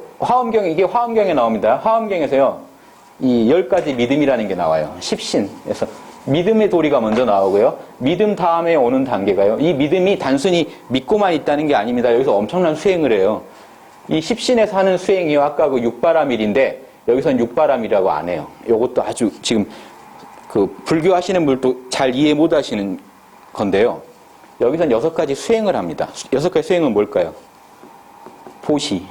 이게 화엄경에 나옵니다. 화엄경에서요, 이 10가지 믿음이라는 게 나와요. 십신. 그래서 믿음의 도리가 먼저 나오고요. 믿음 다음에 오는 단계가요. 이 믿음이 단순히 믿고만 있다는 게 아닙니다. 여기서 엄청난 수행을 해요. 이 십신에서 하는 수행이요. 아까 그 육바라밀인데 여기서는 육바라밀이라고 안 해요. 이것도 아주 지금 그 불교 하시는 분도 잘 이해 못 하시는 건데요. 여기서는 6가지 수행을 합니다. 6가지 수행은 뭘까요? 보시,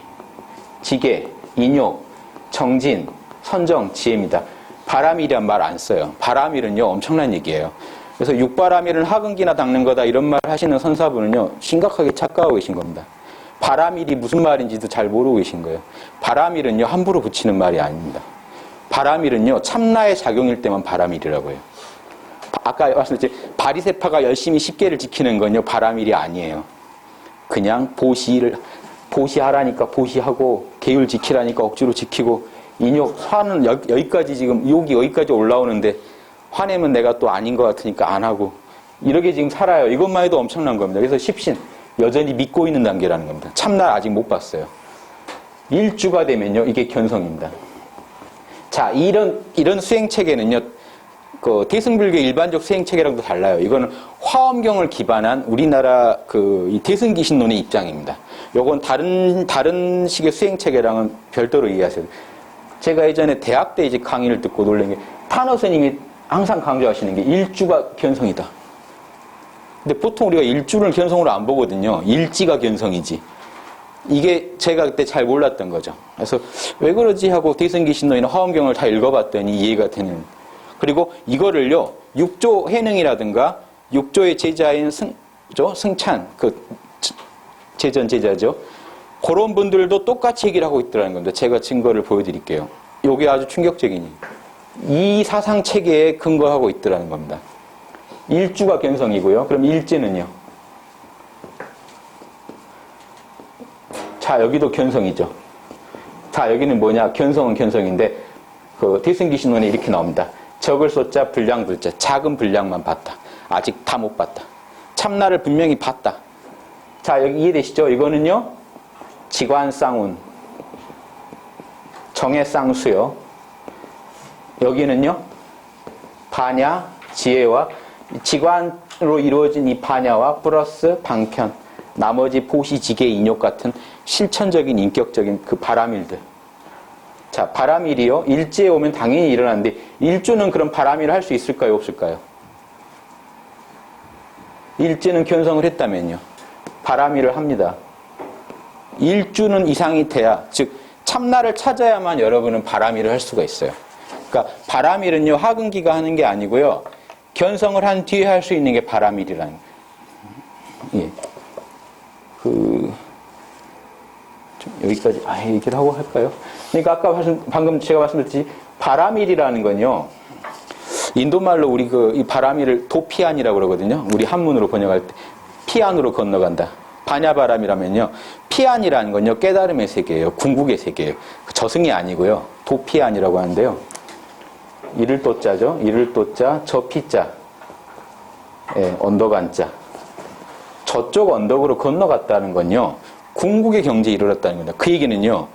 지계, 인욕, 정진, 선정, 지혜입니다. 바라밀이란 말 안 써요. 바라밀은요, 엄청난 얘기예요. 그래서 육바라밀은 하근기나 닦는 거다 이런 말 하시는 선사분은요, 심각하게 착각하고 계신 겁니다. 바라밀이 무슨 말인지도 잘 모르고 계신 거예요. 바라밀은요, 함부로 붙이는 말이 아닙니다. 바라밀은요, 참나의 작용일 때만 바라밀이라고 해요. 아까 말씀드렸지, 바리새파가 열심히 십계를 지키는 건요, 바라밀이 아니에요. 그냥 보시하라니까 보시하고, 계율 지키라니까 억지로 지키고, 인욕, 화는 여기까지 지금, 욕이 여기까지 올라오는데, 화내면 내가 또 아닌 것 같으니까 안 하고, 이렇게 지금 살아요. 이것만 해도 엄청난 겁니다. 그래서 십신, 여전히 믿고 있는 단계라는 겁니다. 참나 아직 못 봤어요. 일주가 되면요, 이게 견성입니다. 자, 이런 수행체계는요, 그 대승불교 일반적 수행체계랑도 달라요. 이거는 화엄경을 기반한 우리나라 이 대승기신론의 입장입니다. 요건 다른 식의 수행체계랑은 별도로 이해하세요. 제가 예전에 대학 때 이제 강의를 듣고 놀란 게, 탄어 스님이 항상 강조하시는 게 일주가 견성이다. 근데 보통 우리가 일주를 견성으로 안 보거든요. 일지가 견성이지. 이게 제가 그때 잘 몰랐던 거죠. 그래서 왜 그러지 하고 대승기신론이나 화엄경을 다 읽어봤더니 이해가 되는. 그리고 이거를요, 육조 해능이라든가 육조의 제자인 승찬, 제전 제자죠. 그런 분들도 똑같이 얘기를 하고 있더라는 겁니다. 제가 증거를 보여드릴게요. 이게 아주 충격적이니. 이 사상 체계에 근거하고 있더라는 겁니다. 일주가 견성이고요. 그럼 일지는요? 자, 여기도 견성이죠. 자, 여기는 뭐냐? 견성은 견성인데, 대승기신론에 이렇게 나옵니다. 적을 쏘자, 분량 불자. 작은 분량만 봤다. 아직 다 못 봤다. 참나를 분명히 봤다. 자, 여기 이해되시죠? 이거는요, 지관쌍운, 정해쌍수요. 여기는요, 반야, 지혜와 지관으로 이루어진 이 반야와 플러스 방편, 나머지 보시, 지계, 인욕 같은 실천적인 인격적인 그 바라밀들. 자, 바라밀이요, 일지에 오면 당연히 일어나는데, 일주는 그럼 바라밀을 할 수 있을까요, 없을까요? 일지는 견성을 했다면요, 바라밀을 합니다. 일주는 이상이 돼야, 즉 참나를 찾아야만 여러분은 바라밀을 할 수가 있어요. 그러니까 바라밀은요, 하근기가 하는 게 아니고요, 견성을 한 뒤에 할 수 있는 게 바라밀이라는 거예요. 예. 좀 여기까지 얘기를 하고 할까요? 그러니까 아까 방금 제가 말씀드렸듯이 바라밀이라는 건요, 인도말로 우리 이 바라밀을 도피안이라고 그러거든요. 우리 한문으로 번역할 때 피안으로 건너간다. 반야바람이라면요, 피안이라는 건요, 깨달음의 세계예요. 궁극의 세계예요. 저승이 아니고요, 도피안이라고 하는데요. 이를 또자죠. 이를 또자, 저 피자, 예, 언덕안자. 저쪽 언덕으로 건너갔다는 건요, 궁극의 경지에 이르렀다는 겁니다. 그 얘기는요,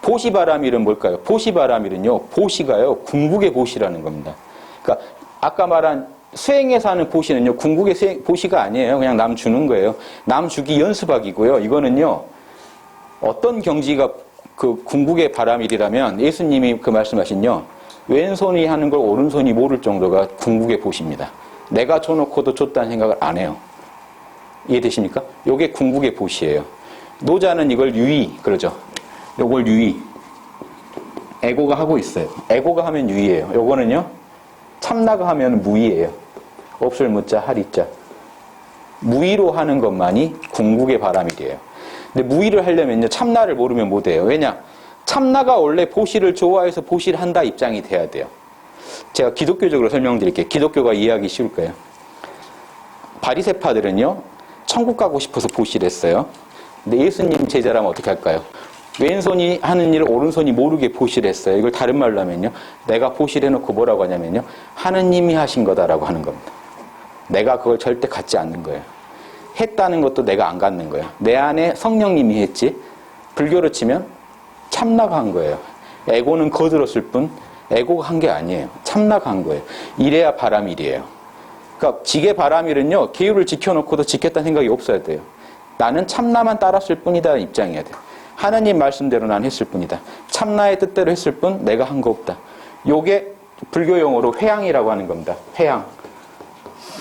보시바라밀은 뭘까요? 보시바라밀은요, 보시가요, 궁극의 보시라는 겁니다. 그러니까 아까 말한 수행에서 하는 보시는요, 궁극의 보시가 아니에요. 그냥 남 주는 거예요. 남 주기 연습하기고요. 이거는요, 어떤 경지가 그 궁극의 바라밀이라면 예수님이 그 말씀하신요, 왼손이 하는 걸 오른손이 모를 정도가 궁극의 보시입니다. 내가 줘놓고도 줬다는 생각을 안 해요. 이해되십니까? 요게 궁극의 보시예요. 노자는 이걸 유의 그러죠. 요걸 유의. 에고가 하고 있어요. 에고가 하면 유의예요. 요거는요, 참나가 하면 무의예요. 없을 무자, 하리자. 무의로 하는 것만이 궁극의 바라밀이에요. 근데 무의를 하려면요, 참나를 모르면 못 해요. 왜냐? 참나가 원래 보시를 좋아해서 보시를 한다 입장이 돼야 돼요. 제가 기독교적으로 설명드릴게요. 기독교가 이해하기 쉬울 거예요. 바리새파들은요, 천국 가고 싶어서 보시를 했어요. 근데 예수님 제자라면 어떻게 할까요? 왼손이 하는 일을 오른손이 모르게 보시를 했어요. 이걸 다른 말로 하면요, 내가 보시를 해놓고 뭐라고 하냐면요, 하느님이 하신 거다라고 하는 겁니다. 내가 그걸 절대 갖지 않는 거예요. 했다는 것도 내가 안 갖는 거예요. 내 안에 성령님이 했지, 불교로 치면 참나가 한 거예요. 에고는 거들었을 뿐 에고가 한 게 아니에요. 참나가 한 거예요. 이래야 바람일이에요. 그러니까 지게 바람일은요, 계율을 지켜놓고도 지켰다는 생각이 없어야 돼요. 나는 참나만 따랐을 뿐이다 입장이어야 돼요. 하나님 말씀대로 난 했을 뿐이다. 참나의 뜻대로 했을 뿐 내가 한 거 없다. 요게 불교 용어로 회양이라고 하는 겁니다. 회양.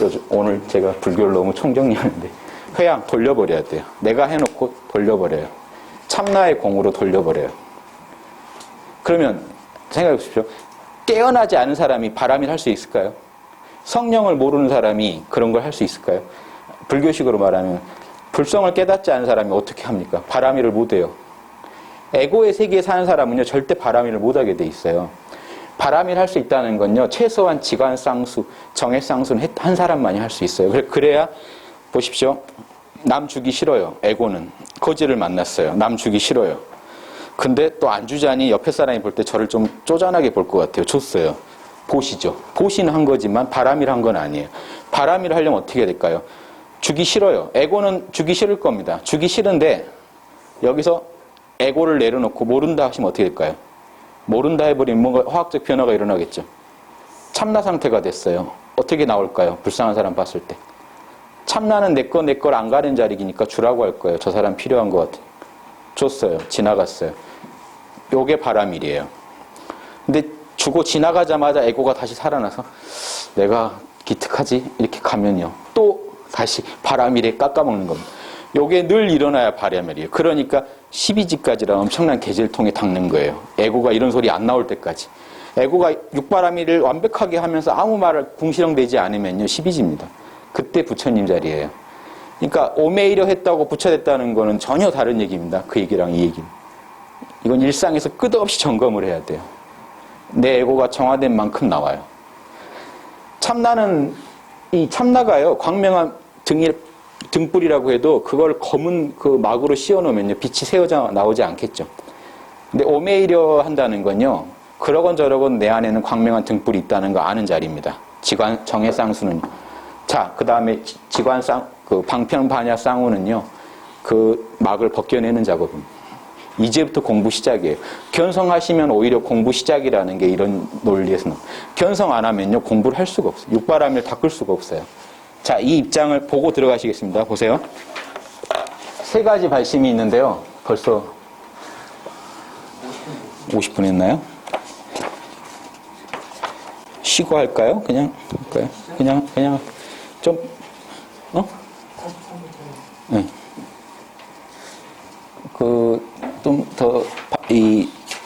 요즘 오늘 제가 불교를 너무 총정리하는데, 회양 돌려버려야 돼요. 내가 해놓고 돌려버려요. 참나의 공으로 돌려버려요. 그러면 생각해 보십시오. 깨어나지 않은 사람이 바람일 할 수 있을까요? 성령을 모르는 사람이 그런 걸 할 수 있을까요? 불교식으로 말하면 불성을 깨닫지 않은 사람이 어떻게 합니까? 바람일을 못 해요. 에고의 세계에 사는 사람은요, 절대 바람일을 못 하게 돼 있어요. 바람일 할 수 있다는 건요, 최소한 지관쌍수, 정해쌍수는 한 사람만이 할 수 있어요. 그래야 보십시오. 남 주기 싫어요. 에고는 거지를 만났어요. 남 주기 싫어요. 근데 또 안 주자니 옆에 사람이 볼 때 저를 좀 쪼잔하게 볼 것 같아요. 줬어요. 보시죠. 보시는 한 거지만 바람일 한 건 아니에요. 바람일 하려면 어떻게 해야 될까요? 주기 싫어요. 에고는 주기 싫을 겁니다. 주기 싫은데 여기서 에고를 내려놓고 모른다 하시면 어떻게 될까요? 모른다 해버리면 뭔가 화학적 변화가 일어나겠죠. 참나 상태가 됐어요. 어떻게 나올까요? 불쌍한 사람 봤을 때. 참나는 내 걸 안 가는 자리니까 주라고 할 거예요. 저 사람 필요한 것 같아요. 줬어요. 지나갔어요. 요게 바람일이에요. 근데 주고 지나가자마자 에고가 다시 살아나서 내가 기특하지? 이렇게 가면요, 또 다시 바람일에 깎아먹는 겁니다. 요게 늘 일어나야 바람일이에요. 그러니까 12지까지라 엄청난 계절통에 닦는 거예요. 에고가 이런 소리 안 나올 때까지. 에고가 육바람일을 완벽하게 하면서 아무 말을 궁시렁대지 않으면요, 12지입니다. 그때 부처님 자리예요. 그러니까 오메이려 했다고 부처됐다는 거는 전혀 다른 얘기입니다. 그 얘기랑 이 얘기는. 이건 일상에서 끝없이 점검을 해야 돼요. 내 에고가 정화된 만큼 나와요. 참나는, 이 참나가요, 광명한 등불이라고 해도 그걸 검은 그 막으로 씌워놓으면요, 빛이 새어져 나오지 않겠죠. 근데 오메이려 한다는 건요, 그러건 저러건 내 안에는 광명한 등불이 있다는 거 아는 자리입니다. 지관 정해쌍수는. 자, 그 다음에 그 방편반야 쌍우는요, 그 막을 벗겨내는 작업입니다. 이제부터 공부 시작이에요. 견성하시면 오히려 공부 시작이라는 게 이런 논리에서는. 견성 안 하면요, 공부를 할 수가 없어요. 육바람일 닦을 수가 없어요. 자, 이 입장을 보고 들어가시겠습니다. 보세요. 세 가지 발심이 있는데요. 벌써 50분 했나요? 쉬고 할까요? 그냥 할까요? 그냥 좀, 네. 좀 더,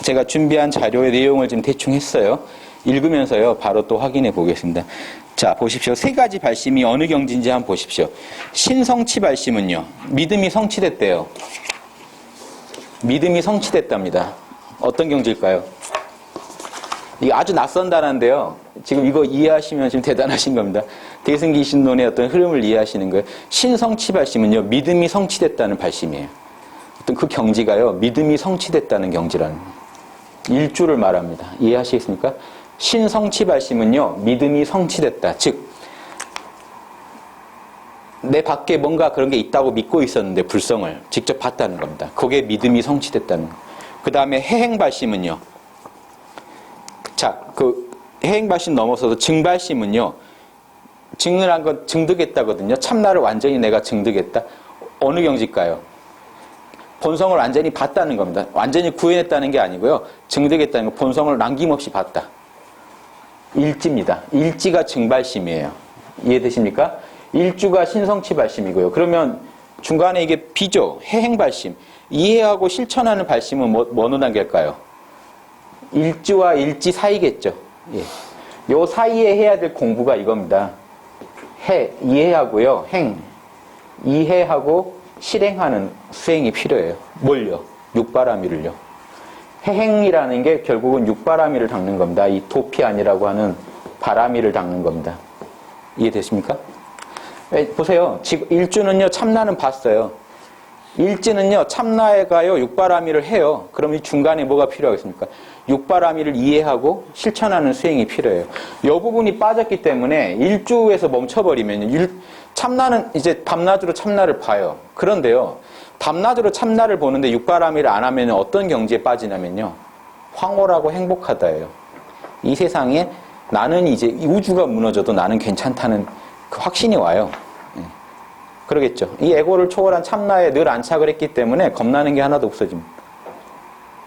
제가 준비한 자료의 내용을 좀 대충 했어요. 읽으면서요, 바로 또 확인해 보겠습니다. 자, 보십시오. 세 가지 발심이 어느 경지인지 한번 보십시오. 신성치 발심은요, 믿음이 성취됐대요. 믿음이 성취됐답니다. 어떤 경지일까요? 이게 아주 낯선 단어인데요. 지금 이거 이해하시면 지금 대단하신 겁니다. 대승기 신론의 어떤 흐름을 이해하시는 거예요. 신성치 발심은요, 믿음이 성취됐다는 발심이에요. 어떤 그 경지가요, 믿음이 성취됐다는 경지라는 일주를 말합니다. 이해하시겠습니까? 신성치 발심은요, 믿음이 성취됐다. 즉, 내 밖에 뭔가 그런 게 있다고 믿고 있었는데 불성을 직접 봤다는 겁니다. 그게 믿음이 성취됐다는 거예요. 그 다음에 해행 발심은요, 자, 그 해행 발심 넘어서서 증발심은요, 증을 한 건 증득했다거든요. 참나를 완전히 내가 증득했다. 어느 경지일까요? 본성을 완전히 봤다는 겁니다. 완전히 구현했다는 게 아니고요. 증득했다는 거, 본성을 남김없이 봤다. 일지입니다. 일지가 증발심이에요. 이해되십니까? 일주가 신성치 발심이고요. 그러면 중간에 이게 비죠. 해행 발심. 이해하고 실천하는 발심은 어느 단계일까요? 일주와 일지 사이겠죠. 예. 요 사이에 해야 될 공부가 이겁니다. 이해하고요. 행. 이해하고 실행하는 수행이 필요해요. 뭘요? 육바라밀을요. 해행이라는 게 결국은 육바라밀을 닦는 겁니다. 이 도피아니라고 하는 바라밀을 닦는 겁니다. 이해되십니까? 보세요. 지금 일주는요, 참나는 봤어요. 일지는요, 참나에 가요, 육바라밀을 해요. 그럼 이 중간에 뭐가 필요하겠습니까? 육바라밀을 이해하고 실천하는 수행이 필요해요. 이 부분이 빠졌기 때문에 일주에서 멈춰버리면 참나는 이제 밤낮으로 참나를 봐요. 그런데요, 밤낮으로 참나를 보는데 육바라밀을 안 하면 어떤 경지에 빠지냐면요, 황홀하고 행복하다예요. 이 세상에 나는 이제 우주가 무너져도 나는 괜찮다는 그 확신이 와요. 그러겠죠. 이 에고를 초월한 참나에 늘 안착을 했기 때문에 겁나는 게 하나도 없어집니다.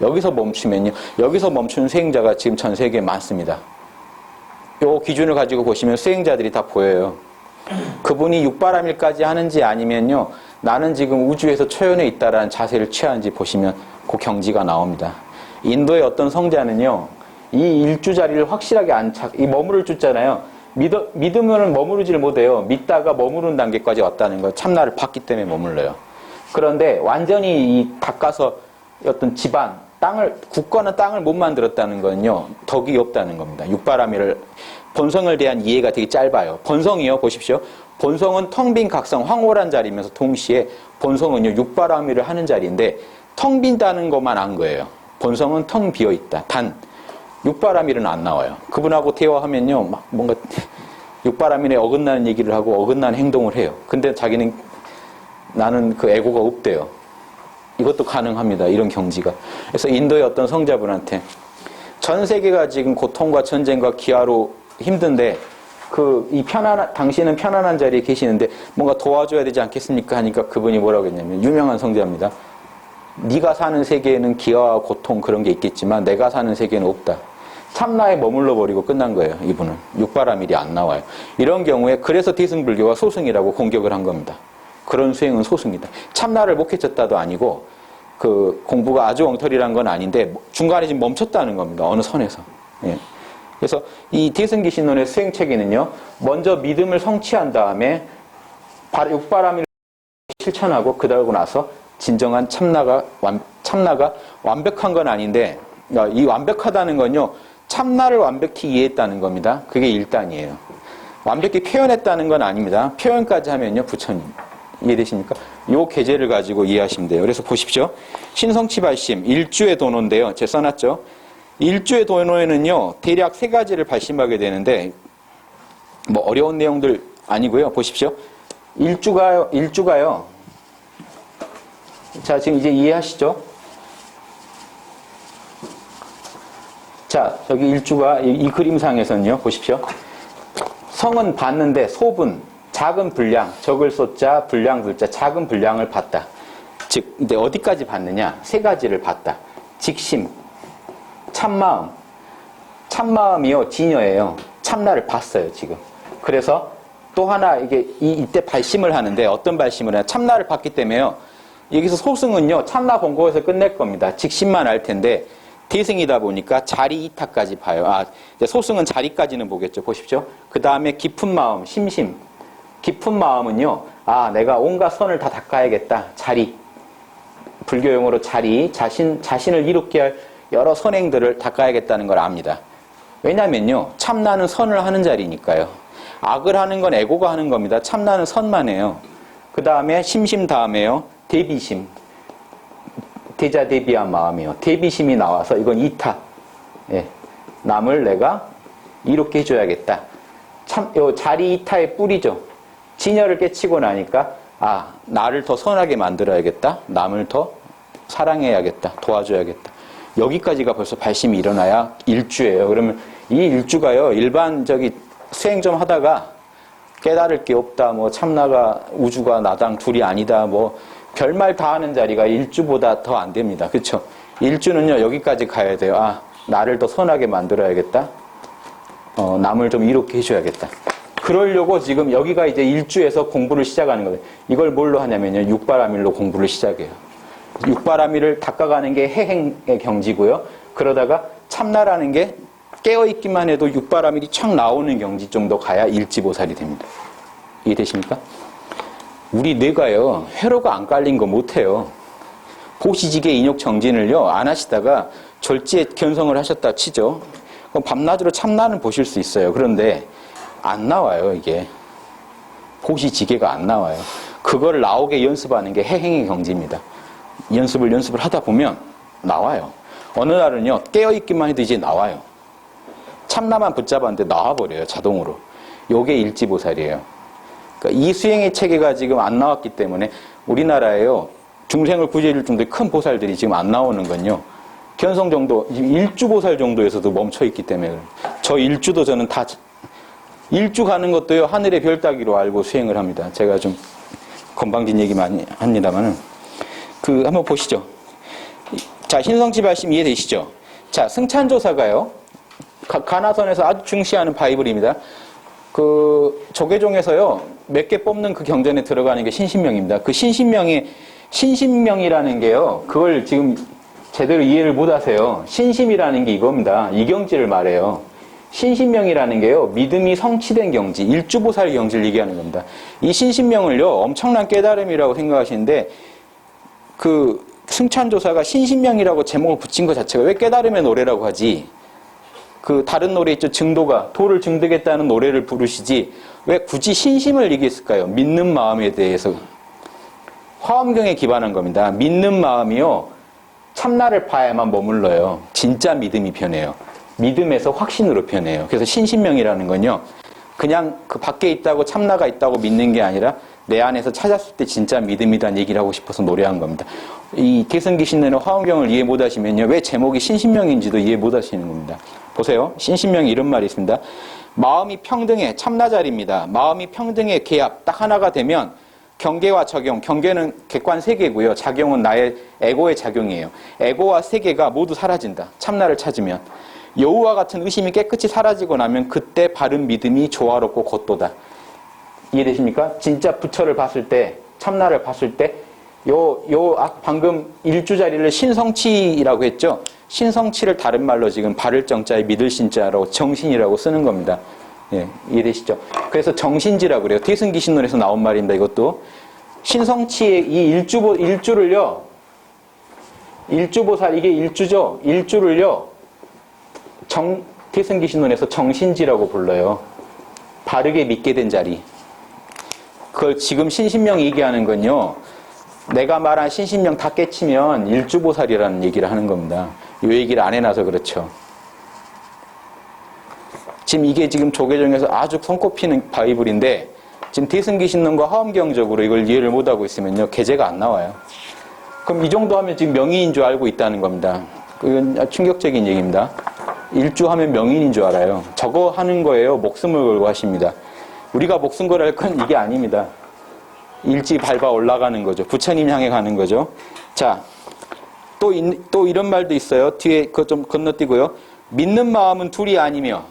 여기서 멈추면요, 여기서 멈추는 수행자가 지금 전 세계에 많습니다. 요 기준을 가지고 보시면 수행자들이 다 보여요. 그분이 육바라밀까지 하는지 아니면요, 나는 지금 우주에서 초연해 있다라는 자세를 취하는지 보시면 그 경지가 나옵니다. 인도의 어떤 성자는요, 이 일주 자리를 확실하게 안착, 이 머무를 주잖아요. 믿으면 머무르지를 못해요. 믿다가 머무르는 단계까지 왔다는 거, 참나를 봤기 때문에 머물러요. 그런데 완전히 이 닦아서 어떤 집안, 굳건한 땅을 못 만들었다는 건요, 덕이 없다는 겁니다. 육바라밀을, 본성을 대한 이해가 되게 짧아요. 본성이요, 보십시오. 본성은 텅 빈 각성, 황홀한 자리면서 동시에 본성은요, 육바라밀을 하는 자리인데, 텅 빈다는 것만 안 거예요. 본성은 텅 비어 있다. 단, 육바라밀은 안 나와요. 그분하고 대화하면요, 막 뭔가 육바라밀에 어긋나는 얘기를 하고 어긋나는 행동을 해요. 근데 자기는 나는 그 에고가 없대요. 이것도 가능합니다. 이런 경지가. 그래서 인도의 어떤 성자분한테 전 세계가 지금 고통과 전쟁과 기아로 힘든데 당신은 편안한 자리에 계시는데 뭔가 도와줘야 되지 않겠습니까? 하니까 그분이 뭐라고 했냐면, 유명한 성자입니다. 네가 사는 세계에는 기아와 고통 그런 게 있겠지만 내가 사는 세계는 없다. 참나에 머물러 버리고 끝난 거예요. 이분은 육바라밀이 안 나와요. 이런 경우에 그래서 대승불교가 소승이라고 공격을 한 겁니다. 그런 수행은 소승이다. 참나를 못 깨쳤다도 아니고 그 공부가 아주 엉터리란 건 아닌데 중간에 지금 멈췄다는 겁니다. 어느 선에서. 예. 그래서 이 대승기신론의 수행 체계는요, 먼저 믿음을 성취한 다음에 육바라밀을 실천하고 그러고 나서 진정한 참나가 완벽한 건 아닌데, 이 완벽하다는 건요, 참나를 완벽히 이해했다는 겁니다. 그게 1단이에요. 완벽히 표현했다는 건 아닙니다. 표현까지 하면요, 부처님. 이해되십니까? 요 계제를 가지고 이해하시면 돼요. 그래서 보십시오. 신성치발심, 일주의 도노인데요. 제가 써놨죠? 일주의 도노에는요, 대략 3가지를 발심하게 되는데, 뭐 어려운 내용들 아니고요. 보십시오. 일주가요. 자, 지금 이제 이해하시죠? 자, 저기 일주가 이 그림상에서는요, 보십시오. 성은 봤는데 소분, 작은 분량, 적을 소자, 분량 불자, 작은 분량을 봤다. 즉, 근데 어디까지 봤느냐? 3가지를 봤다. 직심, 참마음. 참마음이요, 진여예요. 참나를 봤어요, 지금. 그래서 또 하나, 이때 발심을 하는데, 어떤 발심을 하냐? 참나를 봤기 때문에요. 여기서 소승은요, 참나 본 거에서 끝낼 겁니다. 직심만 알 텐데, 대승이다 보니까 자리 이타까지 봐요. 이제 소승은 자리까지는 보겠죠. 보십시오. 그 다음에 깊은 마음, 심심. 깊은 마음은요, 내가 온갖 선을 다 닦아야겠다. 자리. 불교용어로 자리, 자신을 이롭게 할 여러 선행들을 닦아야겠다는 걸 압니다. 왜냐면요, 참나는 선을 하는 자리니까요. 악을 하는 건 에고가 하는 겁니다. 참나는 선만 해요. 그 다음에 심심 다음에요, 대비심. 대자대비한 마음이요. 대비심이 나와서 이건 이타. 예. 남을 내가 이롭게 해줘야겠다. 요 자리 이타의 뿌리죠. 진여를 깨치고 나니까 나를 더 선하게 만들어야겠다. 남을 더 사랑해야겠다. 도와줘야겠다. 여기까지가 벌써 발심이 일어나야 일주예요. 그러면 이 일주가요, 수행 좀 하다가 깨달을 게 없다. 뭐 참나가 우주가 나당 둘이 아니다. 뭐 별말 다 하는 자리가 일주보다 더 안 됩니다. 그렇죠? 일주는요, 여기까지 가야 돼요. 나를 더 선하게 만들어야겠다. 남을 좀 이롭게 해줘야겠다. 그러려고 지금 여기가 이제 일주에서 공부를 시작하는 거예요. 이걸 뭘로 하냐면요, 육바라밀로 공부를 시작해요. 육바라밀을 닦아가는 게 해행의 경지고요. 그러다가 참나라는 게 깨어있기만 해도 육바라밀이 착 나오는 경지 정도 가야 일지보살이 됩니다. 이해되십니까? 우리 뇌가요, 회로가 안 깔린 거 못해요. 보시지개 인욕 정진을요, 안 하시다가 절지에 견성을 하셨다 치죠. 그럼 밤낮으로 참나는 보실 수 있어요. 그런데 안 나와요, 이게. 보시지개가 안 나와요. 그걸 나오게 연습하는 게 해행의 경지입니다. 연습을 하다 보면 나와요. 어느 날은요, 깨어있기만 해도 이제 나와요. 참나만 붙잡았는데 나와버려요, 자동으로. 요게 일지보살이에요. 그러니까 이 수행의 체계가 지금 안 나왔기 때문에 우리나라에요, 중생을 구제해줄 정도의 큰 보살들이 지금 안 나오는 건요, 견성 정도, 일주보살 정도에서도 멈춰있기 때문에. 저 일주도 저는 다, 일주 가는 것도요, 하늘의 별 따기로 알고 수행을 합니다. 제가 좀 건방진 얘기 많이 합니다만은. 한번 보시죠. 자, 신성치 발심 이해되시죠? 자, 승찬조사가요, 가나선에서 아주 중시하는 바이블입니다. 조계종에서요, 몇 개 뽑는 그 경전에 들어가는 게 신신명입니다. 그 신신명이라는 게요, 그걸 지금 제대로 이해를 못 하세요. 신심이라는 게 이겁니다. 이 경지를 말해요. 신신명이라는 게요, 믿음이 성취된 경지, 일주보살 경지를 얘기하는 겁니다. 이 신신명을요, 엄청난 깨달음이라고 생각하시는데, 승찬조사가 신신명이라고 제목을 붙인 것 자체가 왜 깨달음의 노래라고 하지? 다른 노래 있죠. 증도가 도를 증득했다는 노래를 부르시지 왜 굳이 신심을 얘기했을까요? 믿는 마음에 대해서. 화엄경에 기반한 겁니다. 믿는 마음이요, 참나를 봐야만 머물러요. 진짜 믿음이 변해요. 믿음에서 확신으로 변해요. 그래서 신신명이라는 건요, 그냥 그 밖에 있다고 참나가 있다고 믿는 게 아니라 내 안에서 찾았을 때 진짜 믿음이란 얘기를 하고 싶어서 노래한 겁니다. 이 대승기신론의 화엄경을 이해 못하시면요, 왜 제목이 신신명인지도 이해 못하시는 겁니다. 보세요. 신신명이 이런 말이 있습니다. 마음이 평등해, 참나자리입니다. 마음이 평등해, 개합, 딱 하나가 되면 경계와 작용, 경계는 객관 세계고요. 작용은 나의 에고의 작용이에요. 에고와 세계가 모두 사라진다. 참나를 찾으면. 여우와 같은 의심이 깨끗이 사라지고 나면 그때 바른 믿음이 조화롭고 곧도다. 이해되십니까? 진짜 부처를 봤을 때, 참나를 봤을 때, 방금 일주자리를 신성치라고 했죠? 신성치를 다른 말로 지금 바를 정자에 믿을 신자라고 정신이라고 쓰는 겁니다. 예, 이해되시죠? 그래서 정신지라고 그래요. 대승기신론에서 나온 말입니다. 이것도. 신성치의 이 일주를요, 일주보살, 이게 일주죠? 일주를요, 대승기신론에서 정신지라고 불러요. 바르게 믿게 된 자리. 그걸 지금 신신명 얘기하는 건요, 내가 말한 신신명 다 깨치면 일주보살이라는 얘기를 하는 겁니다. 이 얘기를 안 해놔서 그렇죠. 지금 이게 지금 조계종에서 아주 손꼽히는 바이블인데, 지금 대승기신론과 화엄경적으로 이걸 이해를 못하고 있으면요, 계제가 안 나와요. 그럼 이 정도 하면 지금 명의인 줄 알고 있다는 겁니다. 그건 충격적인 얘기입니다. 일주하면 명의인 줄 알아요. 저거 하는 거예요. 목숨을 걸고 하십니다. 우리가 목숨 걸어야 할 건 이게 아닙니다. 일지 밟아 올라가는 거죠. 부처님 향해 가는 거죠. 자, 또 이런 말도 있어요. 뒤에 그거 좀 건너뛰고요. 믿는 마음은 둘이 아니며,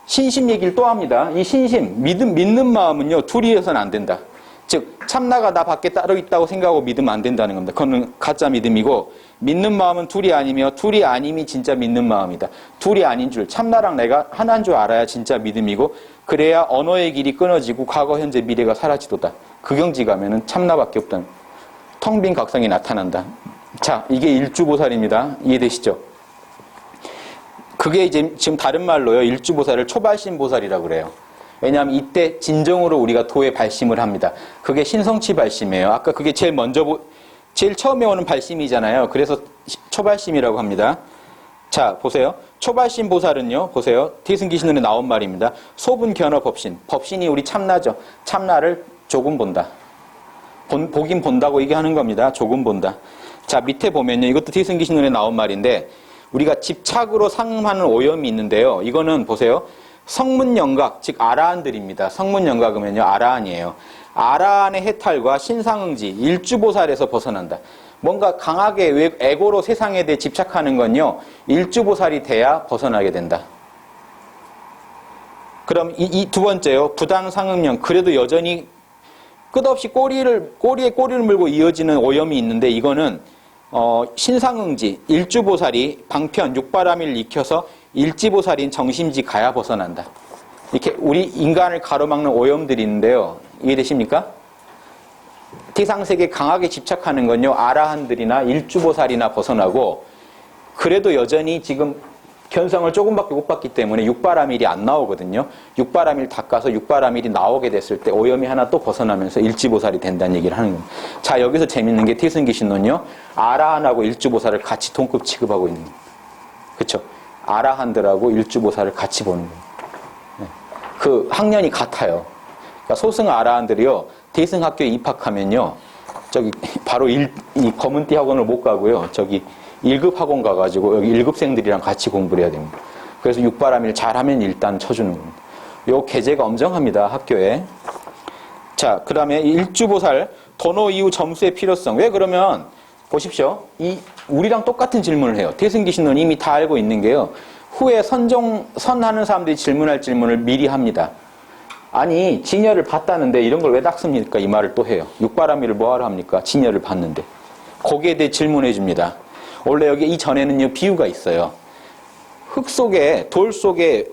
신심 얘기를 또 합니다. 이 신심, 믿는 마음은요, 둘이어서는 안 된다. 즉, 참나가 나 밖에 따로 있다고 생각하고 믿으면 안 된다는 겁니다. 그거는 가짜 믿음이고, 믿는 마음은 둘이 아니며, 둘이 아님이 진짜 믿는 마음이다. 둘이 아닌 줄, 참나랑 내가 하나인 줄 알아야 진짜 믿음이고, 그래야 언어의 길이 끊어지고 과거, 현재, 미래가 사라지도다. 그 경지 가면은 참나밖에 없다는, 텅 빈 각성이 나타난다. 자, 이게 일주보살입니다. 이해되시죠? 그게 이제 지금 다른 말로요, 일주보살을 초발심보살이라고 그래요. 왜냐하면 이때 진정으로 우리가 도에 발심을 합니다. 그게 신성치 발심이에요. 아까 그게 제일 처음에 오는 발심이잖아요. 그래서 초발심이라고 합니다. 자, 보세요. 초발심 보살은요, 보세요. 대승기신론에 나온 말입니다. 소분 견어 법신. 법신이 우리 참나죠. 참나를 조금 본다. 보긴 본다고 얘기하는 겁니다. 조금 본다. 자, 밑에 보면요. 이것도 대승기신론에 나온 말인데, 우리가 집착으로 상응하는 오염이 있는데요. 이거는 보세요. 성문영각, 즉 아라한들입니다. 성문영각이면요, 아라한이에요. 아라한의 해탈과 신상응지, 일주보살에서 벗어난다. 뭔가 강하게 에고로 세상에 대해 집착하는 건요, 일주보살이 돼야 벗어나게 된다. 그럼 이 두 번째요, 부당상응령. 그래도 여전히 끝없이 꼬리에 꼬리를 물고 이어지는 오염이 있는데, 이거는 신상응지, 일주보살이 방편, 육바라밀을 익혀서 일지보살인 정심지 가야 벗어난다. 이렇게 우리 인간을 가로막는 오염들이 있는데요. 이해되십니까? 대상색에 강하게 집착하는 건요, 아라한들이나 일주보살이나 벗어나고, 그래도 여전히 지금 견성을 조금밖에 못 받기 때문에 육바라밀이 안 나오거든요. 육바라밀 닦아서 육바라밀이 나오게 됐을 때 오염이 하나 또 벗어나면서 일지보살이 된다는 얘기를 하는 겁니다. 자, 여기서 재밌는 게 태승기신론요, 아라한하고 일주보살을 같이 동급 취급하고 있는 거예요. 그쵸? 아라한들하고 일주보살을 같이 보는 거예요. 네. 그 학년이 같아요. 그러니까 소승 아라한들이요, 대승학교에 입학하면요, 저기 바로 이 검은띠 학원을 못 가고요, 저기 1급 학원 가가지고 여기 1급생들이랑 같이 공부를 해야 됩니다. 그래서 육바라밀 잘하면 일단 쳐주는 겁니다. 요 계제가 엄정합니다, 학교에. 자, 그 다음에 일주보살 도노 이후 점수의 필요성. 왜 그러면 보십시오. 우리랑 똑같은 질문을 해요. 태승기신론 이미 다 알고 있는 게요, 후에 선하는 사람들이 질문할 질문을 미리 합니다. 아니, 진열을 봤다는데 이런 걸 왜 닦습니까? 이 말을 또 해요. 육바라밀을 뭐하러 합니까? 진열을 봤는데. 거기에 대해 질문해 줍니다. 원래 여기 이전에는요, 비유가 있어요. 흙 속에, 돌 속에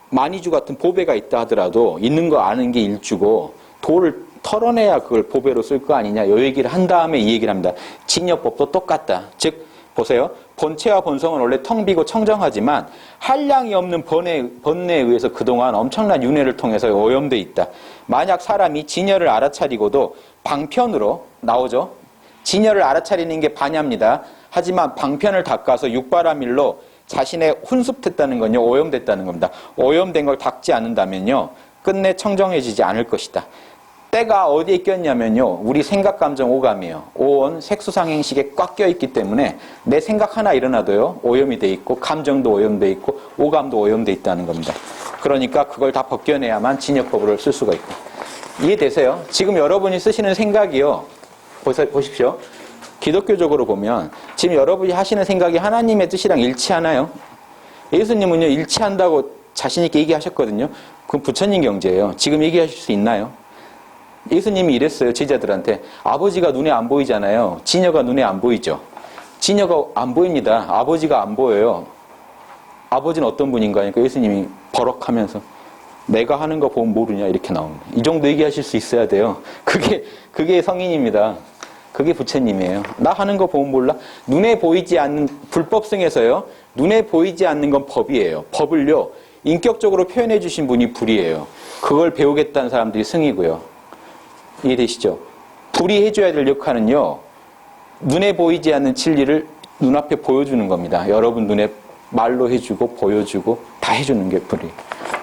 마니주 같은 보배가 있다 하더라도 있는 거 아는 게 일주고, 돌을 털어내야 그걸 보배로 쓸 거 아니냐, 이 얘기를 한 다음에 이 얘기를 합니다. 진여법도 똑같다. 즉, 보세요. 본체와 본성은 원래 텅 비고 청정하지만 한량이 없는 번뇌에 의해서 그동안 엄청난 윤회를 통해서 오염돼 있다. 만약 사람이 진여를 알아차리고도 방편으로 나오죠. 진여를 알아차리는 게 반야입니다. 하지만 방편을 닦아서 육바라밀로 자신의 훈습됐다는 건요, 오염됐다는 겁니다. 오염된 걸 닦지 않는다면요, 끝내 청정해지지 않을 것이다. 때가 어디에 꼈냐면요, 우리 생각, 감정, 오감이에요. 오온, 색수상행식에 꽉 껴있기 때문에 내 생각 하나 일어나도요, 오염이 돼 있고, 감정도 오염돼 있고, 오감도 오염돼 있다는 겁니다. 그러니까 그걸 다 벗겨내야만 진여법을 쓸 수가 있고. 이해되세요? 지금 여러분이 쓰시는 생각이요, 보십시오. 기독교적으로 보면 지금 여러분이 하시는 생각이 하나님의 뜻이랑 일치하나요? 예수님은요, 일치한다고 자신 있게 얘기하셨거든요. 그건 부처님 경제예요. 지금 얘기하실 수 있나요? 예수님이 이랬어요, 제자들한테. 아버지가 눈에 안 보이잖아요. 진여가 눈에 안 보이죠. 진여가 안 보입니다. 아버지가 안 보여요. 아버지는 어떤 분인가 하니까 예수님이 버럭하면서 내가 하는 거 보면 모르냐, 이렇게 나옵니다. 이 정도 얘기하실 수 있어야 돼요. 그게 성인입니다. 그게 부처님이에요. 나 하는 거 보면 몰라? 눈에 보이지 않는, 불법성에서요, 눈에 보이지 않는 건 법이에요. 법을요, 인격적으로 표현해 주신 분이 불이에요. 그걸 배우겠다는 사람들이 승이고요. 이해되시죠? 불이 해줘야 될 역할은요, 눈에 보이지 않는 진리를 눈앞에 보여주는 겁니다. 여러분 눈에 말로 해주고 보여주고 다 해주는 게 불이에요.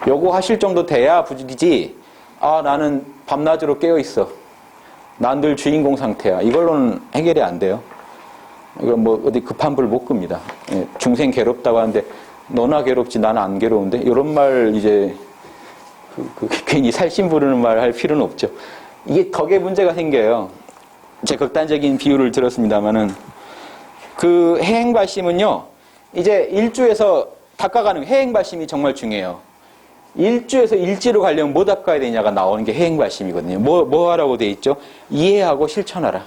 요거 하실 정도 돼야 부지기지, 아, 나는 밤낮으로 깨어있어, 난 늘 주인공 상태야, 이걸로는 해결이 안 돼요. 이건 뭐 어디 급한 불 못 끕니다. 예, 중생 괴롭다고 하는데 너나 괴롭지 나는 안 괴로운데, 이런 말 이제 괜히 살심 부르는 말 할 필요는 없죠. 이게 덕에 문제가 생겨요. 제가 극단적인 비유를 들었습니다만은, 그 해행발심은요, 이제 일주에서 닦아가는 해행발심이 정말 중요해요. 일주에서 일지로 가려면 뭐 닦아야 되냐가 나오는 게 해행발심이거든요. 뭐 하라고 돼 있죠? 이해하고 실천하라.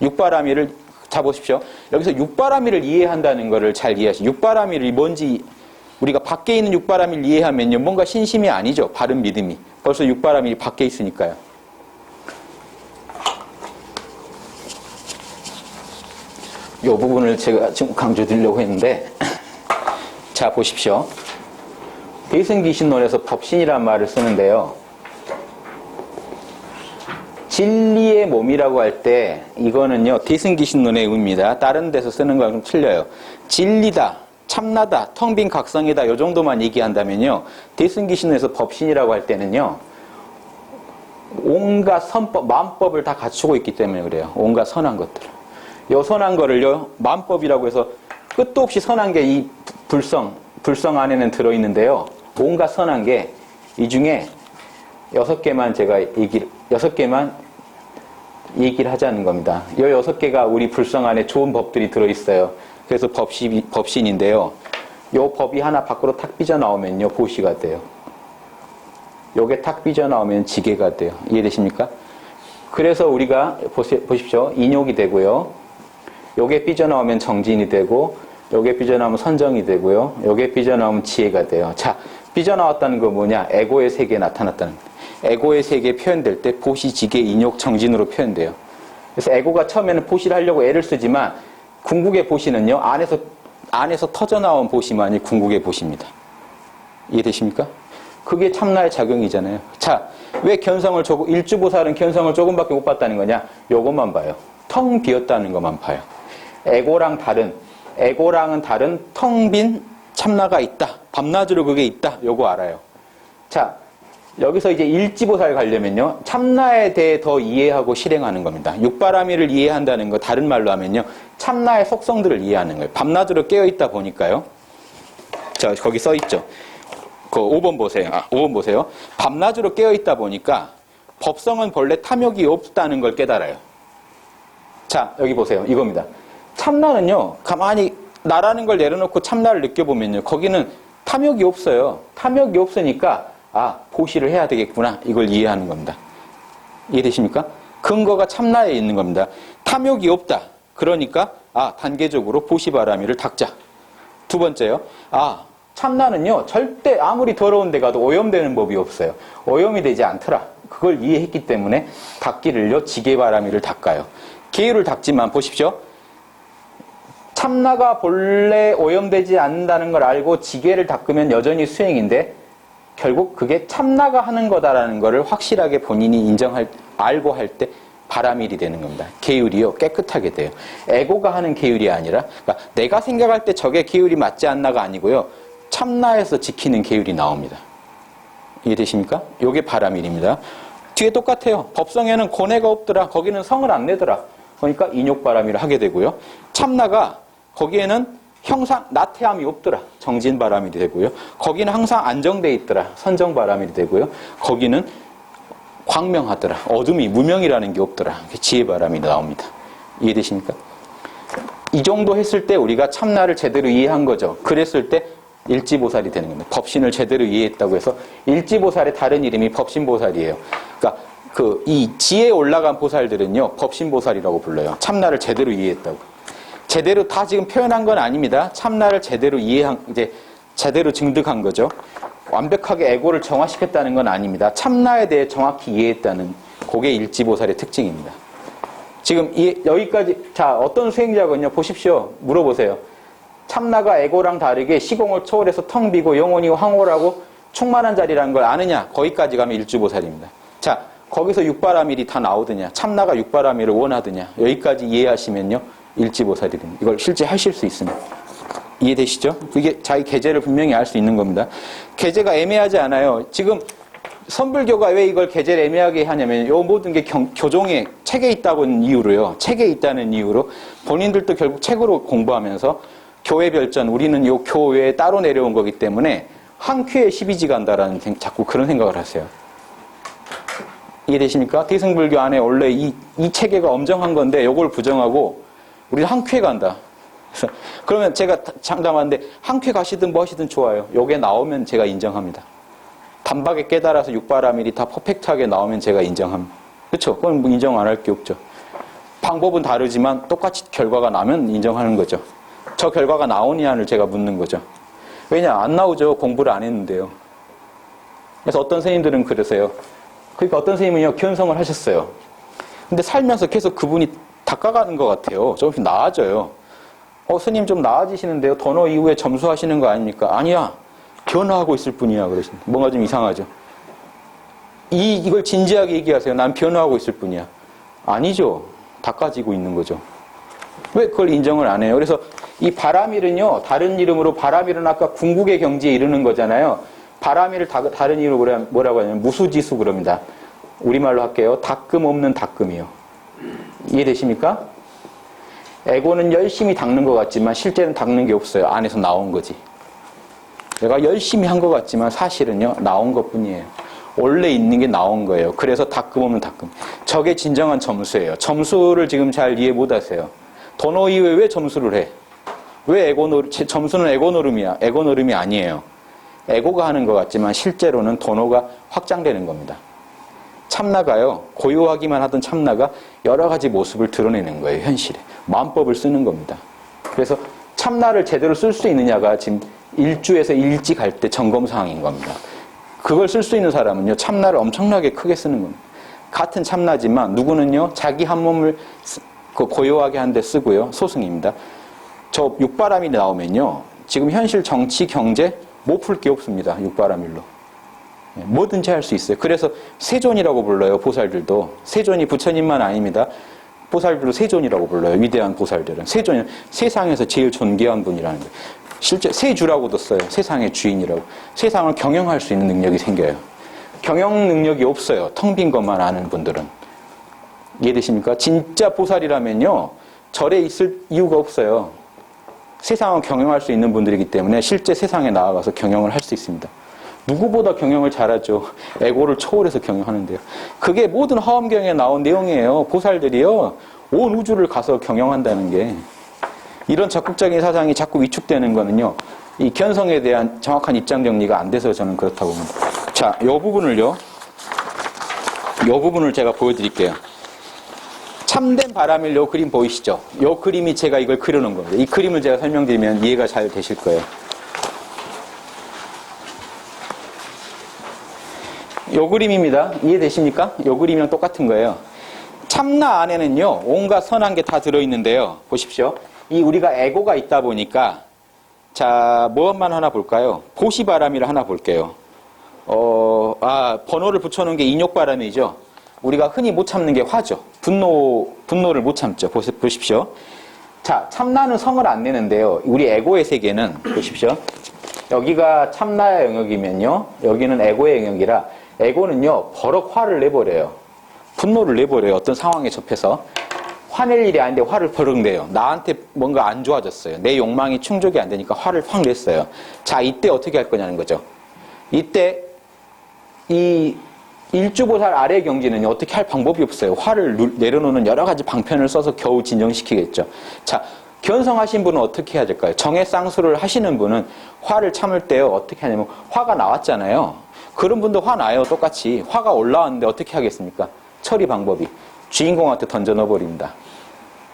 육바라밀을, 자 보십시오. 여기서 육바라밀을 이해한다는 거를 잘 이해하시죠. 육바라밀이 뭔지, 우리가 밖에 있는 육바라밀을 이해하면요, 뭔가 신심이 아니죠. 바른 믿음이. 벌써 육바라밀이 밖에 있으니까요. 이 부분을 제가 지금 강조드리려고 했는데, 자 보십시오. 대승기신론에서 법신이라는 말을 쓰는데요, 진리의 몸이라고 할 때 이거는요, 대승기신론의 의미입니다. 다른 데서 쓰는 거랑 좀 틀려요. 진리다, 참나다, 텅 빈 각성이다, 요 정도만 얘기한다면요, 대승기신론에서 법신이라고 할 때는요, 온갖 선법, 만법을 다 갖추고 있기 때문에 그래요. 온갖 선한 것들을. 요 선한 거를요, 만법이라고 해서 끝도 없이 선한 게 이 불성 안에는 들어있는데요, 온갖 선한 게 이 중에 6개만 제가 6개만 얘기를 하자는 겁니다. 이 6개가 우리 불성 안에 좋은 법들이 들어있어요. 그래서 법신인데요, 요 법이 하나 밖으로 탁 삐져나오면요, 보시가 돼요. 요게 탁 삐져나오면 지게가 돼요. 이해되십니까? 그래서 우리가 보십시오. 인욕이 되고요, 요게 삐져나오면 정진이 되고, 요게 삐져나오면 선정이 되고요, 요게 삐져나오면 지혜가 돼요. 자, 삐져나왔다는 거 뭐냐? 에고의 세계에 나타났다는 거예요. 에고의 세계에 표현될 때 보시, 지계, 인욕, 정진으로 표현돼요. 그래서 에고가 처음에는 보시를 하려고 애를 쓰지만 궁극의 보시는요, 안에서 터져나온 보시만이 궁극의 보시입니다. 이해되십니까? 그게 참나의 작용이잖아요. 자, 왜 일주보살은 견성을 조금밖에 못 봤다는 거냐? 요것만 봐요. 텅 비었다는 것만 봐요. 에고랑은 다른 텅 빈 참나가 있다. 밤낮으로 그게 있다. 요거 알아요. 자, 여기서 이제 일지보살 가려면요, 참나에 대해 더 이해하고 실행하는 겁니다. 육바라밀을 이해한다는 거 다른 말로 하면요, 참나의 속성들을 이해하는 거예요. 밤낮으로 깨어있다 보니까요. 자, 거기 써있죠. 그 5번 보세요. 5번 보세요. 밤낮으로 깨어있다 보니까 법성은 본래 탐욕이 없다는 걸 깨달아요. 자, 여기 보세요. 이겁니다. 참나는요, 가만히 나라는 걸 내려놓고 참나를 느껴보면요, 거기는 탐욕이 없어요. 탐욕이 없으니까 보시를 해야 되겠구나. 이걸 이해하는 겁니다. 이해되십니까? 근거가 참나에 있는 겁니다. 탐욕이 없다. 그러니까 단계적으로 보시바라밀을 닦자. 두 번째요. 참나는요, 절대 아무리 더러운 데 가도 오염되는 법이 없어요. 오염이 되지 않더라. 그걸 이해했기 때문에 닦기를요, 지게바라밀을 닦아요. 계율을 닦지만 보십시오. 참나가 본래 오염되지 않는다는 걸 알고 지게를 닦으면 여전히 수행인데 결국 그게 참나가 하는 거다라는 거를 확실하게 본인이 알고 할 때 바라밀이 되는 겁니다. 계율이요, 깨끗하게 돼요. 에고가 하는 계율이 아니라, 그러니까 내가 생각할 때 저게 계율이 맞지 않나가 아니고요, 참나에서 지키는 계율이 나옵니다. 이해되십니까? 요게 바라밀입니다. 뒤에 똑같아요. 법성에는 고뇌가 없더라. 거기는 성을 안 내더라. 그러니까 인욕바라밀을 하게 되고요. 참나가 거기에는 나태함이 없더라. 정진바라밀이 되고요. 거기는 항상 안정돼 있더라. 선정바라밀이 되고요. 거기는 광명하더라. 어둠이 무명이라는 게 없더라. 지혜바라밀이 나옵니다. 이해되십니까? 이 정도 했을 때 우리가 참나를 제대로 이해한 거죠. 그랬을 때 일지보살이 되는 겁니다. 법신을 제대로 이해했다고 해서 일지보살의 다른 이름이 법신보살이에요. 그러니까 이 지혜에 올라간 보살들은요, 법신보살이라고 불러요. 참나를 제대로 이해했다고. 제대로 다 지금 표현한 건 아닙니다. 참나를 제대로 제대로 증득한 거죠. 완벽하게 에고를 정화시켰다는 건 아닙니다. 참나에 대해 정확히 이해했다는 그게 일지보살의 특징입니다. 지금 여기까지, 자, 어떤 수행자군요. 보십시오. 물어보세요. 참나가 에고랑 다르게 시공을 초월해서 텅 비고 영원히 황홀하고 충만한 자리라는 걸 아느냐? 거기까지 가면 일주보살입니다. 자, 거기서 육바라밀이 다 나오더냐? 참나가 육바라밀을 원하더냐? 여기까지 이해하시면요, 일지보살이 됩니다. 이걸 실제 하실 수 있습니다. 이해되시죠? 이게 자기 계제를 분명히 알 수 있는 겁니다. 계제가 애매하지 않아요. 지금 선불교가 왜 이걸 계제를 애매하게 하냐면 요 모든 게 교종에 책에 있다는 이유로요. 책에 있다는 이유로 본인들도 결국 책으로 공부하면서 교회 별전, 우리는 요 교회에 따로 내려온 거기 때문에 한 큐에 12지 간다라는 자꾸 그런 생각을 하세요. 이해되십니까? 대승불교 안에 원래 이 체계가 엄정한 건데 요걸 부정하고 우리는 한 큐에 간다. 그래서 그러면 제가 장담하는데 한 큐에 가시든 뭐 하시든 좋아요. 요게 나오면 제가 인정합니다. 단박에 깨달아서 육바라밀이 다 퍼펙트하게 나오면 제가 인정합니다. 그렇죠? 그건 뭐 인정 안 할 게 없죠. 방법은 다르지만 똑같이 결과가 나면 인정하는 거죠. 저 결과가 나오냐를 제가 묻는 거죠. 왜냐? 안 나오죠. 공부를 안 했는데요. 그래서 어떤 선생님들은 그러세요. 그러니까 어떤 선생님은요, 견성을 하셨어요. 근데 살면서 계속 그분이 닦아가는 것 같아요. 조금씩 나아져요. 스님 좀 나아지시는데요. 번호 이후에 점수하시는 거 아닙니까? 아니야. 변화하고 있을 뿐이야. 그러시는데. 뭔가 좀 이상하죠. 이걸 진지하게 얘기하세요. 난 변화하고 있을 뿐이야. 아니죠. 닦아지고 있는 거죠. 왜 그걸 인정을 안 해요? 그래서 이 바라밀은요, 다른 이름으로 바라밀은 아까 궁극의 경지에 이르는 거잖아요. 바라밀을 다른 이름으로 뭐라고 하냐면 무수지수 그럽니다. 우리말로 할게요. 닦음 없는 닦음이요. 이해되십니까? 에고는 열심히 닦는 것 같지만 실제는 닦는 게 없어요. 안에서 나온 거지. 내가 열심히 한 것 같지만 사실은요, 나온 것 뿐이에요. 원래 있는 게 나온 거예요. 그래서 닦음 없는 닦음. 저게 진정한 점수예요. 점수를 지금 잘 이해 못 하세요. 도노 이후에 왜 점수를 해? 왜 점수는 에고 노름이야. 에고 노름이 아니에요. 에고가 하는 것 같지만 실제로는 도노가 확장되는 겁니다. 참나가요, 고요하기만 하던 참나가 여러 가지 모습을 드러내는 거예요. 현실에. 마음법을 쓰는 겁니다. 그래서 참나를 제대로 쓸 수 있느냐가 지금 일주에서 일지 갈 때 점검사항인 겁니다. 그걸 쓸 수 있는 사람은요, 참나를 엄청나게 크게 쓰는 겁니다. 같은 참나지만 누구는요 자기 한 몸을 고요하게 한 데 쓰고요 소승입니다. 저 육바람이 나오면요 지금 현실 정치 경제 못 풀 게 없습니다. 육바람일로 뭐든지 할 수 있어요. 그래서 세존이라고 불러요. 보살들도 세존이 부처님만 아닙니다. 보살들도 세존이라고 불러요. 위대한 보살들은 세존은 세상에서 제일 존귀한 분이라는 거예요. 실제 세주라고도 써요. 세상의 주인이라고. 세상을 경영할 수 있는 능력이 생겨요. 경영 능력이 없어요. 텅 빈 것만 아는 분들은. 이해되십니까? 진짜 보살이라면요 절에 있을 이유가 없어요. 세상을 경영할 수 있는 분들이기 때문에 실제 세상에 나아가서 경영을 할 수 있습니다. 누구보다 경영을 잘하죠. 에고를 초월해서 경영하는데요. 그게 모든 화엄경에 나온 내용이에요. 보살들이요 온 우주를 가서 경영한다는 게. 이런 적극적인 사상이 자꾸 위축되는 거는요 이 견성에 대한 정확한 입장 정리가 안 돼서 저는 그렇다고 봅니다. 자, 이 부분을 제가 보여드릴게요. 참된 바람일 요 그림 보이시죠? 요 그림이 제가 이걸 그려놓은 겁니다. 이 그림을 제가 설명드리면 이해가 잘 되실 거예요. 요 그림입니다. 이해되십니까? 요 그림이랑 똑같은 거예요. 참나 안에는요 온갖 선한 게 다 들어있는데요. 보십시오. 이 우리가 에고가 있다 보니까 자 무엇만 하나 볼까요? 보시바람이를 하나 볼게요. 번호를 붙여놓은 게 인욕바람이죠. 우리가 흔히 못 참는 게 화죠. 분노를 못 참죠. 보십시오. 자, 참나는 성을 안 내는데요. 우리 에고의 세계는 보십시오. 여기가 참나의 영역이면요. 여기는 에고의 영역이라 에고는요. 버럭 화를 내버려요. 분노를 내버려요. 어떤 상황에 접해서. 화낼 일이 아닌데 화를 버럭 내요. 나한테 뭔가 안 좋아졌어요. 내 욕망이 충족이 안 되니까 화를 확 냈어요. 자, 이때 어떻게 할 거냐는 거죠. 이때 이 일주보살 아래 경지는 어떻게 할 방법이 없어요. 화를 내려놓는 여러 가지 방편을 써서 겨우 진정시키겠죠. 자, 견성하신 분은 어떻게 해야 될까요? 정해쌍수를 하시는 분은 화를 참을 때요. 어떻게 하냐면 화가 나왔잖아요. 그런 분도 화 나요. 똑같이. 화가 올라왔는데 어떻게 하겠습니까? 처리 방법이. 주인공한테 던져 넣어버립니다.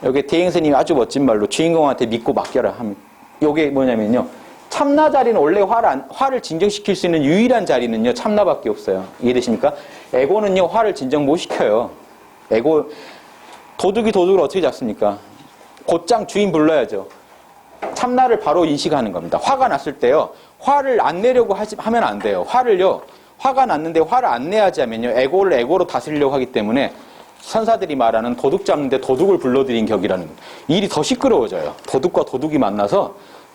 여기 대행스님이 아주 멋진 말로 주인공한테 믿고 맡겨라 하면 이게 뭐냐면요. 참나 자리는 원래 화를 진정시킬 수 있는 유일한 자리는요. 참나밖에 없어요. 이해되십니까? 에고는요. 화를 진정 못 시켜요. 에고 도둑이 도둑을 어떻게 잡습니까? 곧장 주인 불러야죠. 참나를 바로 인식하는 겁니다. 화가 났을 때요. 화를 안 내려고 하면 안 돼요. 화가 났는데 화를 안 내야지 하면요. 에고를 에고로 다스리려고 하기 때문에 선사들이 말하는 도둑 잡는데 도둑을 불러들인 격이라는 거예요. 일이 더 시끄러워져요. 도둑과 도둑이 만나서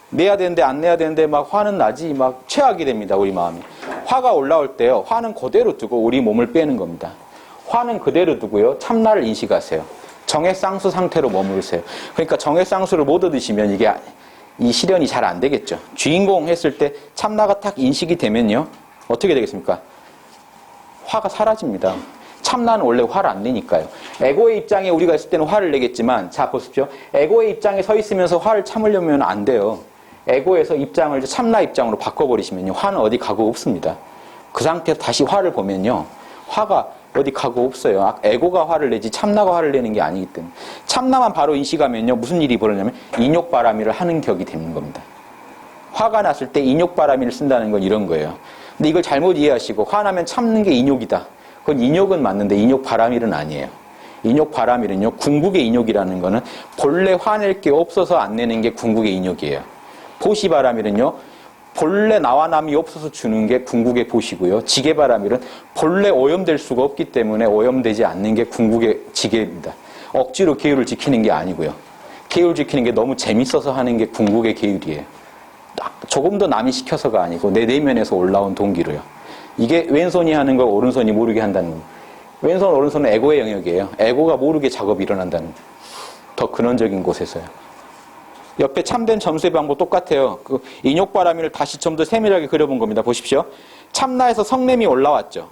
내야 되는데 안 내야 되는데 막 화는 나지 막 최악이 됩니다. 우리 마음이. 화가 올라올 때요. 화는 그대로 두고 우리 몸을 빼는 겁니다. 화는 그대로 두고요. 참나를 인식하세요. 정해쌍수 상태로 머무르세요. 그러니까 정해쌍수를 못 얻으시면 이게 이 실현이 잘 안 되겠죠. 주인공 했을 때 참나가 딱 인식이 되면요. 어떻게 되겠습니까? 화가 사라집니다. 참나는 원래 화를 안 내니까요. 에고의 입장에 우리가 있을 때는 화를 내겠지만 자 보십시오. 에고의 입장에 서 있으면서 화를 참으려면 안 돼요. 에고에서 입장을 참나 입장으로 바꿔버리시면요. 화는 어디 가고 없습니다. 그 상태에서 다시 화를 보면요. 화가 어디 가고 없어요. 에고가 화를 내지 참나가 화를 내는 게 아니기 때문에. 참나만 바로 인식하면요. 무슨 일이 벌어지냐면 인욕바람이를 하는 격이 되는 겁니다. 화가 났을 때 인욕바람이를 쓴다는 건 이런 거예요. 근데 이걸 잘못 이해하시고 화나면 참는 게 인욕이다. 그건 인욕은 맞는데 인욕바람일은 아니에요. 인욕바람일은요. 궁극의 인욕이라는 거는 본래 화낼 게 없어서 안 내는 게 궁극의 인욕이에요. 보시바람일은요. 본래 나와 남이 없어서 주는 게 궁극의 보시고요. 지게바람일은 본래 오염될 수가 없기 때문에 오염되지 않는 게 궁극의 지게입니다. 억지로 계율을 지키는 게 아니고요. 계율 지키는 게 너무 재밌어서 하는 게 궁극의 계율이에요. 조금 더 남이 시켜서가 아니고 내 내면에서 올라온 동기로요. 이게 왼손이 하는 걸 오른손이 모르게 한다는 거예요. 왼손 오른손은 에고의 영역이에요. 에고가 모르게 작업이 일어난다는 거예요. 더 근원적인 곳에서요. 옆에 참된 점수의 방법 똑같아요. 그 인욕바람이를 다시 좀 더 세밀하게 그려본 겁니다. 보십시오. 참나에서 성냄이 올라왔죠.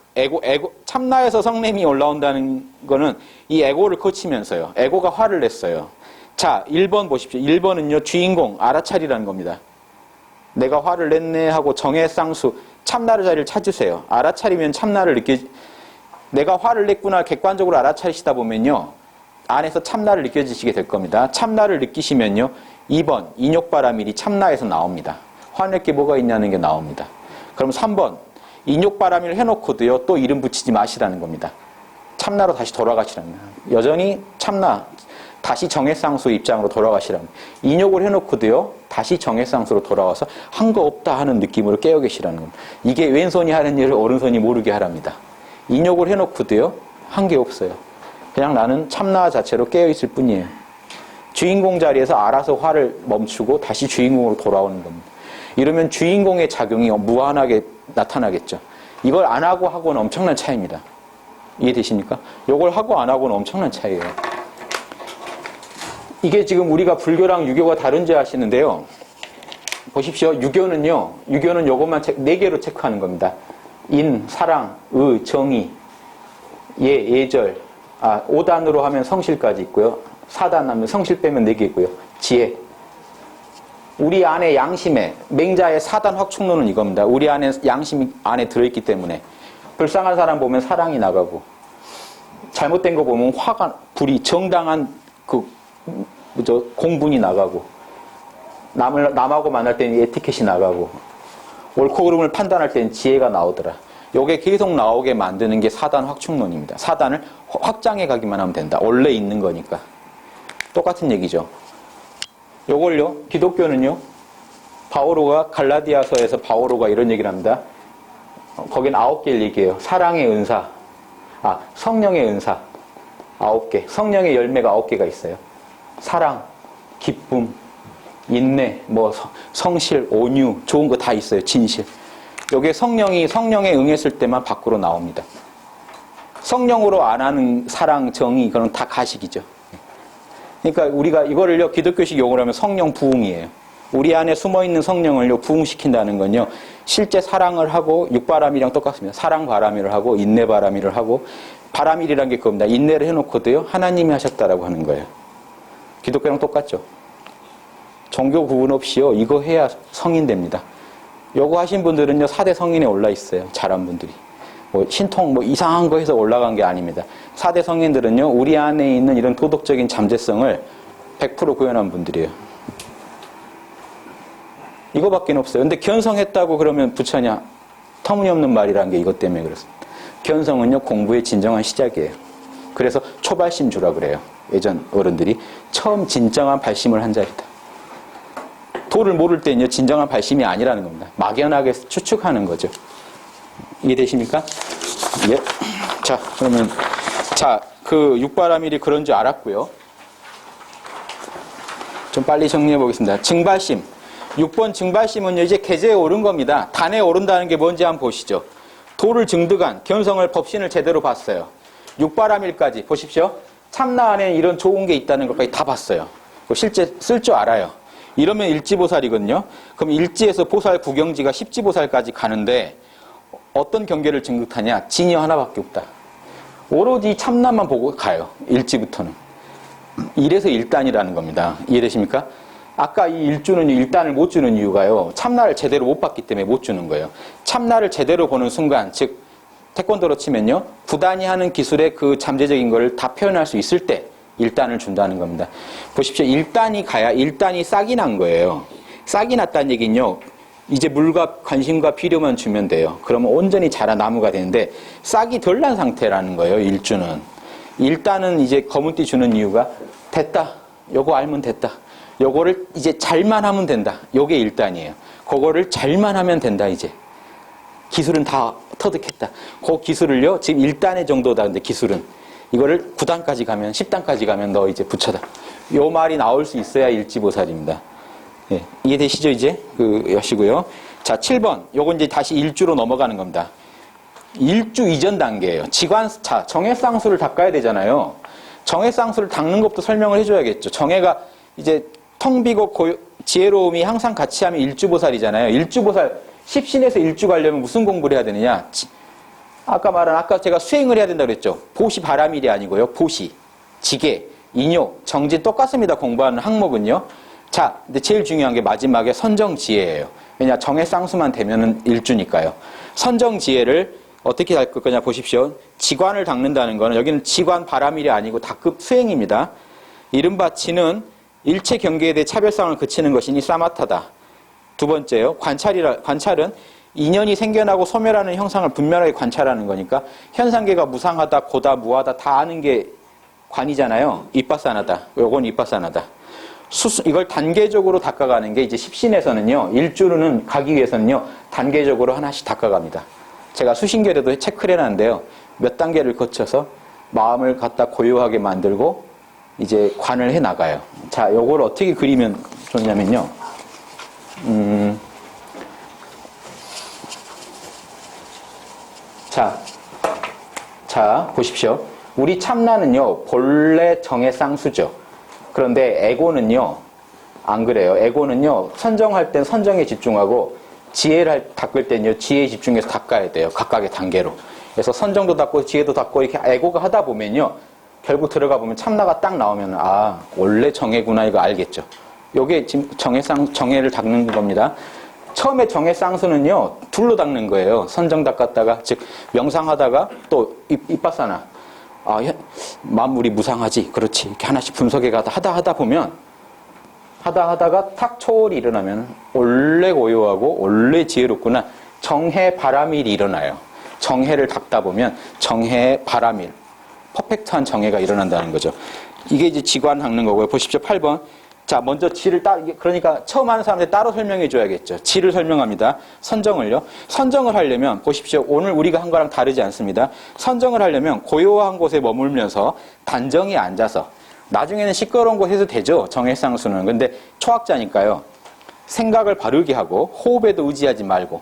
참나에서 성냄이 올라온다는 거는 이 에고를 거치면서요. 에고가 화를 냈어요. 자, 1번 보십시오. 1번은요, 주인공, 알아차리라는 겁니다. 내가 화를 냈네 하고 정해쌍수, 참나의 자리를 찾으세요. 알아차리면 참나를 내가 화를 냈구나 객관적으로 알아차리시다 보면요. 안에서 참나를 느껴지시게 될 겁니다. 참나를 느끼시면요. 2번, 인욕바람일이 참나에서 나옵니다. 화낼 게 뭐가 있냐는 게 나옵니다. 그럼 3번, 인욕바람일 해놓고도요. 또 이름 붙이지 마시라는 겁니다. 참나로 다시 돌아가시랍니다. 여전히 참나, 다시 정해상수 입장으로 돌아가시랍니다. 인욕을 해놓고도요, 다시 정해상수로 돌아와서 한 거 없다 하는 느낌으로 깨어 계시라는 겁니다. 이게 왼손이 하는 일을 오른손이 모르게 하랍니다. 인욕을 해놓고도요, 한 게 없어요. 그냥 나는 참나 자체로 깨어 있을 뿐이에요. 주인공 자리에서 알아서 화를 멈추고 다시 주인공으로 돌아오는 겁니다. 이러면 주인공의 작용이 무한하게 나타나겠죠. 이걸 안 하고 하고는 엄청난 차이입니다. 이해되십니까? 이걸 하고 안 하고는 엄청난 차이예요. 이게 지금 우리가 불교랑 유교가 다른지 아시는데요. 보십시오. 유교는 요것만 4개로 체크하는 겁니다. 인, 사랑, 의, 정의, 예절. 5단으로 하면 성실까지 있고요. 4단 하면 성실 빼면 4개 있고요. 지혜. 우리 안에 양심에, 맹자의 4단 확충론은 이겁니다. 우리 안에 양심이 안에 들어있기 때문에 불쌍한 사람 보면 사랑이 나가고, 잘못된 거 보면 불이 정당한 공분이 나가고, 남하고 만날 때는 에티켓이 나가고, 옳고 그름을 판단할 때는 지혜가 나오더라. 요게 계속 나오게 만드는 게 4단 확충론입니다. 4단을 확장해 가기만 하면 된다. 원래 있는 거니까. 똑같은 얘기죠. 요걸요, 기독교는요, 바오로가 갈라디아서에서 바오로가 이런 얘기를 합니다. 거긴 9개를 얘기해요. 사랑의 은사, 성령의 은사 9개, 성령의 열매가 9개가 있어요. 사랑, 기쁨, 인내, 성실, 온유, 좋은 거 다 있어요. 진실. 요게 성령에 응했을 때만 밖으로 나옵니다. 성령으로 안 하는 사랑, 정의, 그건 다 가식이죠. 그러니까 우리가 이거를요, 기독교식 용어로 하면 성령 부흥이에요. 우리 안에 숨어있는 성령을요, 부흥시킨다는 건요, 실제 사랑을 하고, 육바람이랑 똑같습니다. 사랑 바람이를 하고, 인내 바람이를 하고, 바람일이란 게 그겁니다. 인내를 해놓고도요, 하나님이 하셨다라고 하는 거예요. 기독교랑 똑같죠. 종교 구분 없이요, 이거 해야 성인 됩니다. 요거 하신 분들은요, 4대 성인에 올라 있어요. 잘한 분들이. 신통, 이상한 거 해서 올라간 게 아닙니다. 4대 성인들은요, 우리 안에 있는 이런 도덕적인 잠재성을 100% 구현한 분들이에요. 이거밖에 없어요. 근데 견성했다고 그러면 부처냐? 터무니없는 말이라는 게 이것 때문에 그렇습니다. 견성은요, 공부의 진정한 시작이에요. 그래서 초발심주라 그래요. 예전 어른들이 처음 진정한 발심을 한 자리다. 도를 모를 때는요, 진정한 발심이 아니라는 겁니다. 막연하게 추측하는 거죠. 이해되십니까? 예. 자, 그러면, 그 육바라밀이 그런 줄 알았고요. 좀 빨리 정리해 보겠습니다. 증발심. 6번 증발심은요, 이제 계제에 오른 겁니다. 단에 오른다는 게 뭔지 한번 보시죠. 도를 증득한, 견성을, 법신을 제대로 봤어요. 육바라밀까지 보십시오. 참나 안에 이런 좋은 게 있다는 것까지 다 봤어요. 실제 쓸 줄 알아요. 이러면 일지보살이거든요. 그럼 일지에서 보살 구경지가 십지보살까지 가는데 어떤 경계를 증득하냐? 진이 하나밖에 없다. 오로지 참나만 보고 가요. 일지부터는. 이래서 일단이라는 겁니다. 이해되십니까? 아까 이 일주는 일단을 못 주는 이유가요, 참나를 제대로 못 봤기 때문에 못 주는 거예요. 참나를 제대로 보는 순간, 즉 태권도로 치면요, 구단이 하는 기술의 그 잠재적인 걸 다 표현할 수 있을 때 일단을 준다는 겁니다. 보십시오. 일단이 가야 일단이 싹이 난 거예요. 싹이 났다는 얘기는요, 이제 물과 관심과 비료만 주면 돼요. 그러면 온전히 자라 나무가 되는데 싹이 덜 난 상태라는 거예요. 일주는. 일단은 이제 검은띠 주는 이유가 됐다. 요거 알면 됐다. 요거를 이제 잘만 하면 된다. 요게 일단이에요. 그거를 잘만 하면 된다. 이제 기술은 다 터득했다. 그 기술을요, 지금 1단의 정도다. 근데 기술은 이거를 9단까지 가면, 10단까지 가면 너 이제 부처다. 요 말이 나올 수 있어야 일지보살입니다. 예, 이해되시죠? 이제 여시고요. 자, 7번. 요건 이제 다시 일주로 넘어가는 겁니다. 일주 이전 단계예요. 정해쌍수를 닦아야 되잖아요. 정해쌍수를 닦는 것부터 설명을 해줘야겠죠. 정해가 이제 텅 비고 지혜로움이 항상 같이 하면 일주보살이잖아요. 일주보살, 십신에서 일주 가려면 무슨 공부를 해야 되느냐? 아까 제가 수행을 해야 된다고 그랬죠. 보시 바라밀이 아니고요. 보시, 지계, 인욕, 정진 똑같습니다. 공부하는 항목은요. 자, 근데 제일 중요한 게 마지막에 선정지혜예요. 왜냐, 정해쌍수만 되면은 일주니까요. 선정지혜를 어떻게 할 거냐 보십시오. 지관을 닦는다는 거는 여기는 지관 바라밀이 아니고 다급 수행입니다. 이른바 지는 일체 경계에 대해 차별성을 그치는 것이니 사마타다. 두 번째요. 관찰은 인연이 생겨나고 소멸하는 형상을 분명하게 관찰하는 거니까 현상계가 무상하다, 고다, 무하다 다 아는 게 관이잖아요. 이빠사나다. 요건 이빠사나다. 이걸 단계적으로 닦아가는 게 이제 십신에서는요. 일주로는 가기 위해서는요. 단계적으로 하나씩 닦아갑니다. 제가 수신결에도 체크를 해놨는데요. 몇 단계를 거쳐서 마음을 갖다 고요하게 만들고 이제 관을 해 나가요. 자, 요걸 어떻게 그리면 좋냐면요. 자, 보십시오. 우리 참나는요, 본래 정의 쌍수죠. 그런데 에고는요, 안 그래요. 에고는요, 선정할 땐 선정에 집중하고, 지혜를 닦을 땐요, 지혜에 집중해서 닦아야 돼요. 각각의 단계로. 그래서 선정도 닦고, 지혜도 닦고, 이렇게 에고가 하다 보면요, 결국 들어가 보면 참나가 딱 나오면, 아, 원래 정의구나, 이거 알겠죠. 요게 지금 정의를 닦는 겁니다. 처음에 정의 쌍수는요, 둘로 닦는 거예요. 선정 닦았다가, 즉, 명상하다가, 또, 이빠사나. 아, 만물이 무상하지. 그렇지. 이렇게 하나씩 분석해 하다 보면, 하다가 탁 초월이 일어나면, 원래 고요하고, 원래 지혜롭구나. 정해 바람일이 일어나요. 정해를 닦다 보면, 정해 바람일. 퍼펙트한 정해가 일어난다는 거죠. 이게 이제 지관 닦는 거고요. 보십시오. 8번. 자, 먼저 지를 그러니까 처음 하는 사람들 따로 설명해 줘야겠죠. 지를 설명합니다. 선정을요. 선정을 하려면, 보십시오. 오늘 우리가 한 거랑 다르지 않습니다. 선정을 하려면 고요한 곳에 머물면서 단정히 앉아서, 나중에는 시끄러운 곳에서 되죠. 정해상수는. 근데 초학자니까요. 생각을 바르게 하고, 호흡에도 의지하지 말고,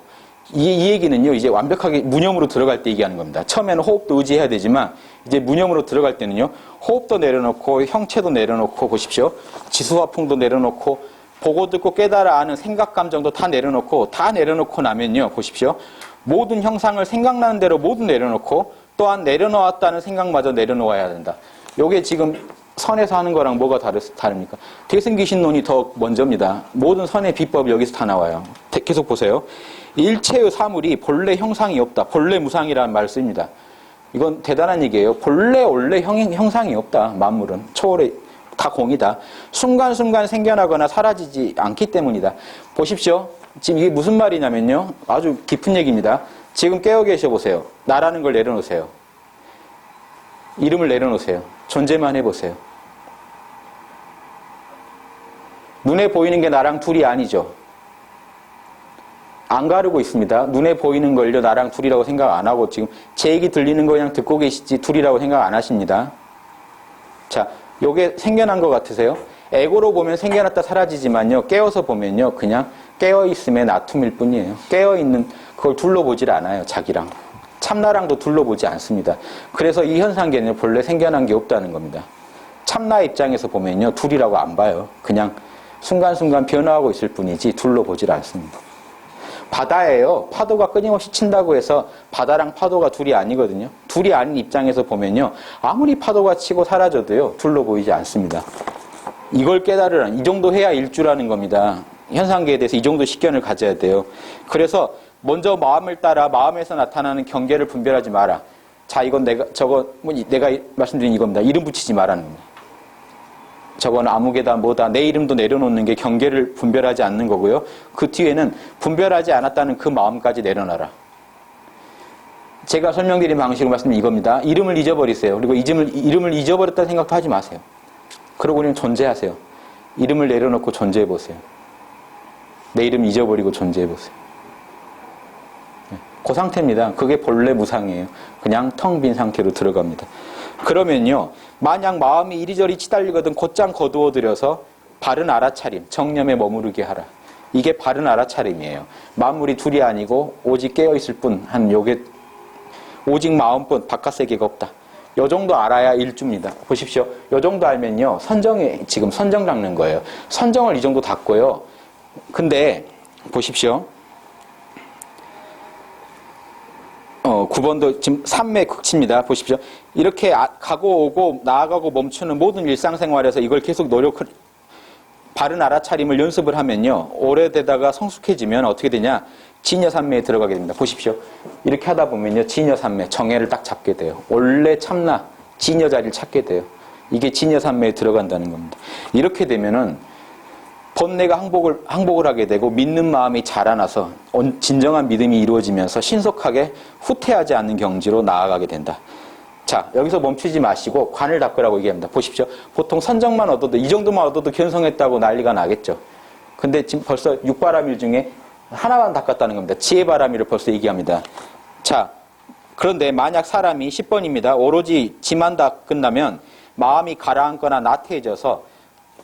이 얘기는요, 이제 완벽하게 무념으로 들어갈 때 얘기하는 겁니다. 처음에는 호흡도 의지해야 되지만, 이제 무념으로 들어갈 때는요, 호흡도 내려놓고, 형체도 내려놓고, 보십시오. 지수화풍도 내려놓고, 보고 듣고 깨달아 아는 생각, 감정도 다 내려놓고 나면요, 보십시오. 모든 형상을 생각나는 대로 모두 내려놓고, 또한 내려놓았다는 생각마저 내려놓아야 된다. 요게 지금 선에서 하는 거랑 뭐가 다릅니까? 대승귀신론이 더 먼저입니다. 모든 선의 비법이 여기서 다 나와요. 계속 보세요. 일체의 사물이 본래 형상이 없다. 본래 무상이라는 말을 씁니다. 이건 대단한 얘기예요. 본래 원래 형상이 없다. 만물은 초월에 다 공이다. 순간순간 생겨나거나 사라지지 않기 때문이다. 보십시오. 지금 이게 무슨 말이냐면요. 아주 깊은 얘기입니다. 지금 깨어 계셔 보세요. 나라는 걸 내려놓으세요. 이름을 내려놓으세요. 존재만 해보세요. 눈에 보이는 게 나랑 둘이 아니죠. 안 가르고 있습니다. 눈에 보이는 걸요, 나랑 둘이라고 생각 안 하고 지금 제 얘기 들리는 거 그냥 듣고 계시지 둘이라고 생각 안 하십니다. 자, 요게 생겨난 것 같으세요? 에고로 보면 생겨났다 사라지지만요, 깨어서 보면요, 그냥 깨어있음의 아툼일 뿐이에요. 깨어있는, 그걸 둘러보질 않아요, 자기랑. 참나랑도 둘러보지 않습니다. 그래서 이 현상계는 본래 생겨난 게 없다는 겁니다. 참나 입장에서 보면요, 둘이라고 안 봐요. 그냥 순간순간 변화하고 있을 뿐이지 둘러보질 않습니다. 바다예요. 파도가 끊임없이 친다고 해서 바다랑 파도가 둘이 아니거든요. 둘이 아닌 입장에서 보면요, 아무리 파도가 치고 사라져도요, 둘러보이지 않습니다. 이걸 깨달으라는, 이 정도 해야 일주라는 겁니다. 현상계에 대해서 이 정도 식견을 가져야 돼요. 그래서 먼저 마음을 따라 마음에서 나타나는 경계를 분별하지 마라. 자, 이건 내가 말씀드린 이겁니다. 이름 붙이지 말라는 겁니다. 저건 아무개다 뭐다, 내 이름도 내려놓는 게 경계를 분별하지 않는 거고요. 그 뒤에는 분별하지 않았다는 그 마음까지 내려놔라. 제가 설명드린 방식으로 말씀드린 이겁니다. 이름을 잊어버리세요. 그리고 이름을 잊어버렸다는 생각도 하지 마세요. 그러고 그냥 존재하세요. 이름을 내려놓고 존재해보세요. 내 이름 잊어버리고 존재해보세요. 그 상태입니다. 그게 본래 무상이에요. 그냥 텅 빈 상태로 들어갑니다. 그러면요, 만약 마음이 이리저리 치달리거든 곧장 거두어들여서 바른 알아차림, 정념에 머무르게 하라. 이게 바른 알아차림이에요. 만물이 둘이 아니고 오직 깨어있을 뿐, 요게 오직 마음뿐, 바깥 세계가 없다. 요 정도 알아야 일주입니다. 보십시오. 요 정도 알면요, 지금 선정 닦는 거예요. 선정을 이 정도 닦고요. 근데 보십시오. 9번도 지금 삼매 극치입니다. 보십시오. 이렇게 가고 오고 나아가고 멈추는 모든 일상생활에서 이걸 계속 바른 알아차림을 연습을 하면요, 오래되다가 성숙해지면 어떻게 되냐, 진여삼매에 들어가게 됩니다. 보십시오. 이렇게 하다 보면요, 진여삼매, 정해를 딱 잡게 돼요. 원래 참나, 진여 자리를 찾게 돼요. 이게 진여삼매에 들어간다는 겁니다. 이렇게 되면은 곧 내가 항복을 하게 되고 믿는 마음이 자라나서 진정한 믿음이 이루어지면서 신속하게 후퇴하지 않는 경지로 나아가게 된다. 자, 여기서 멈추지 마시고 관을 닦으라고 얘기합니다. 보십시오. 보통 선정만 얻어도 이 정도만 얻어도 견성했다고 난리가 나겠죠. 근데 지금 벌써 육바라밀 중에 하나만 닦았다는 겁니다. 지혜바라밀을 벌써 얘기합니다. 자, 그런데 만약 사람이 10번입니다. 오로지 지만 닦은다면 마음이 가라앉거나 나태해져서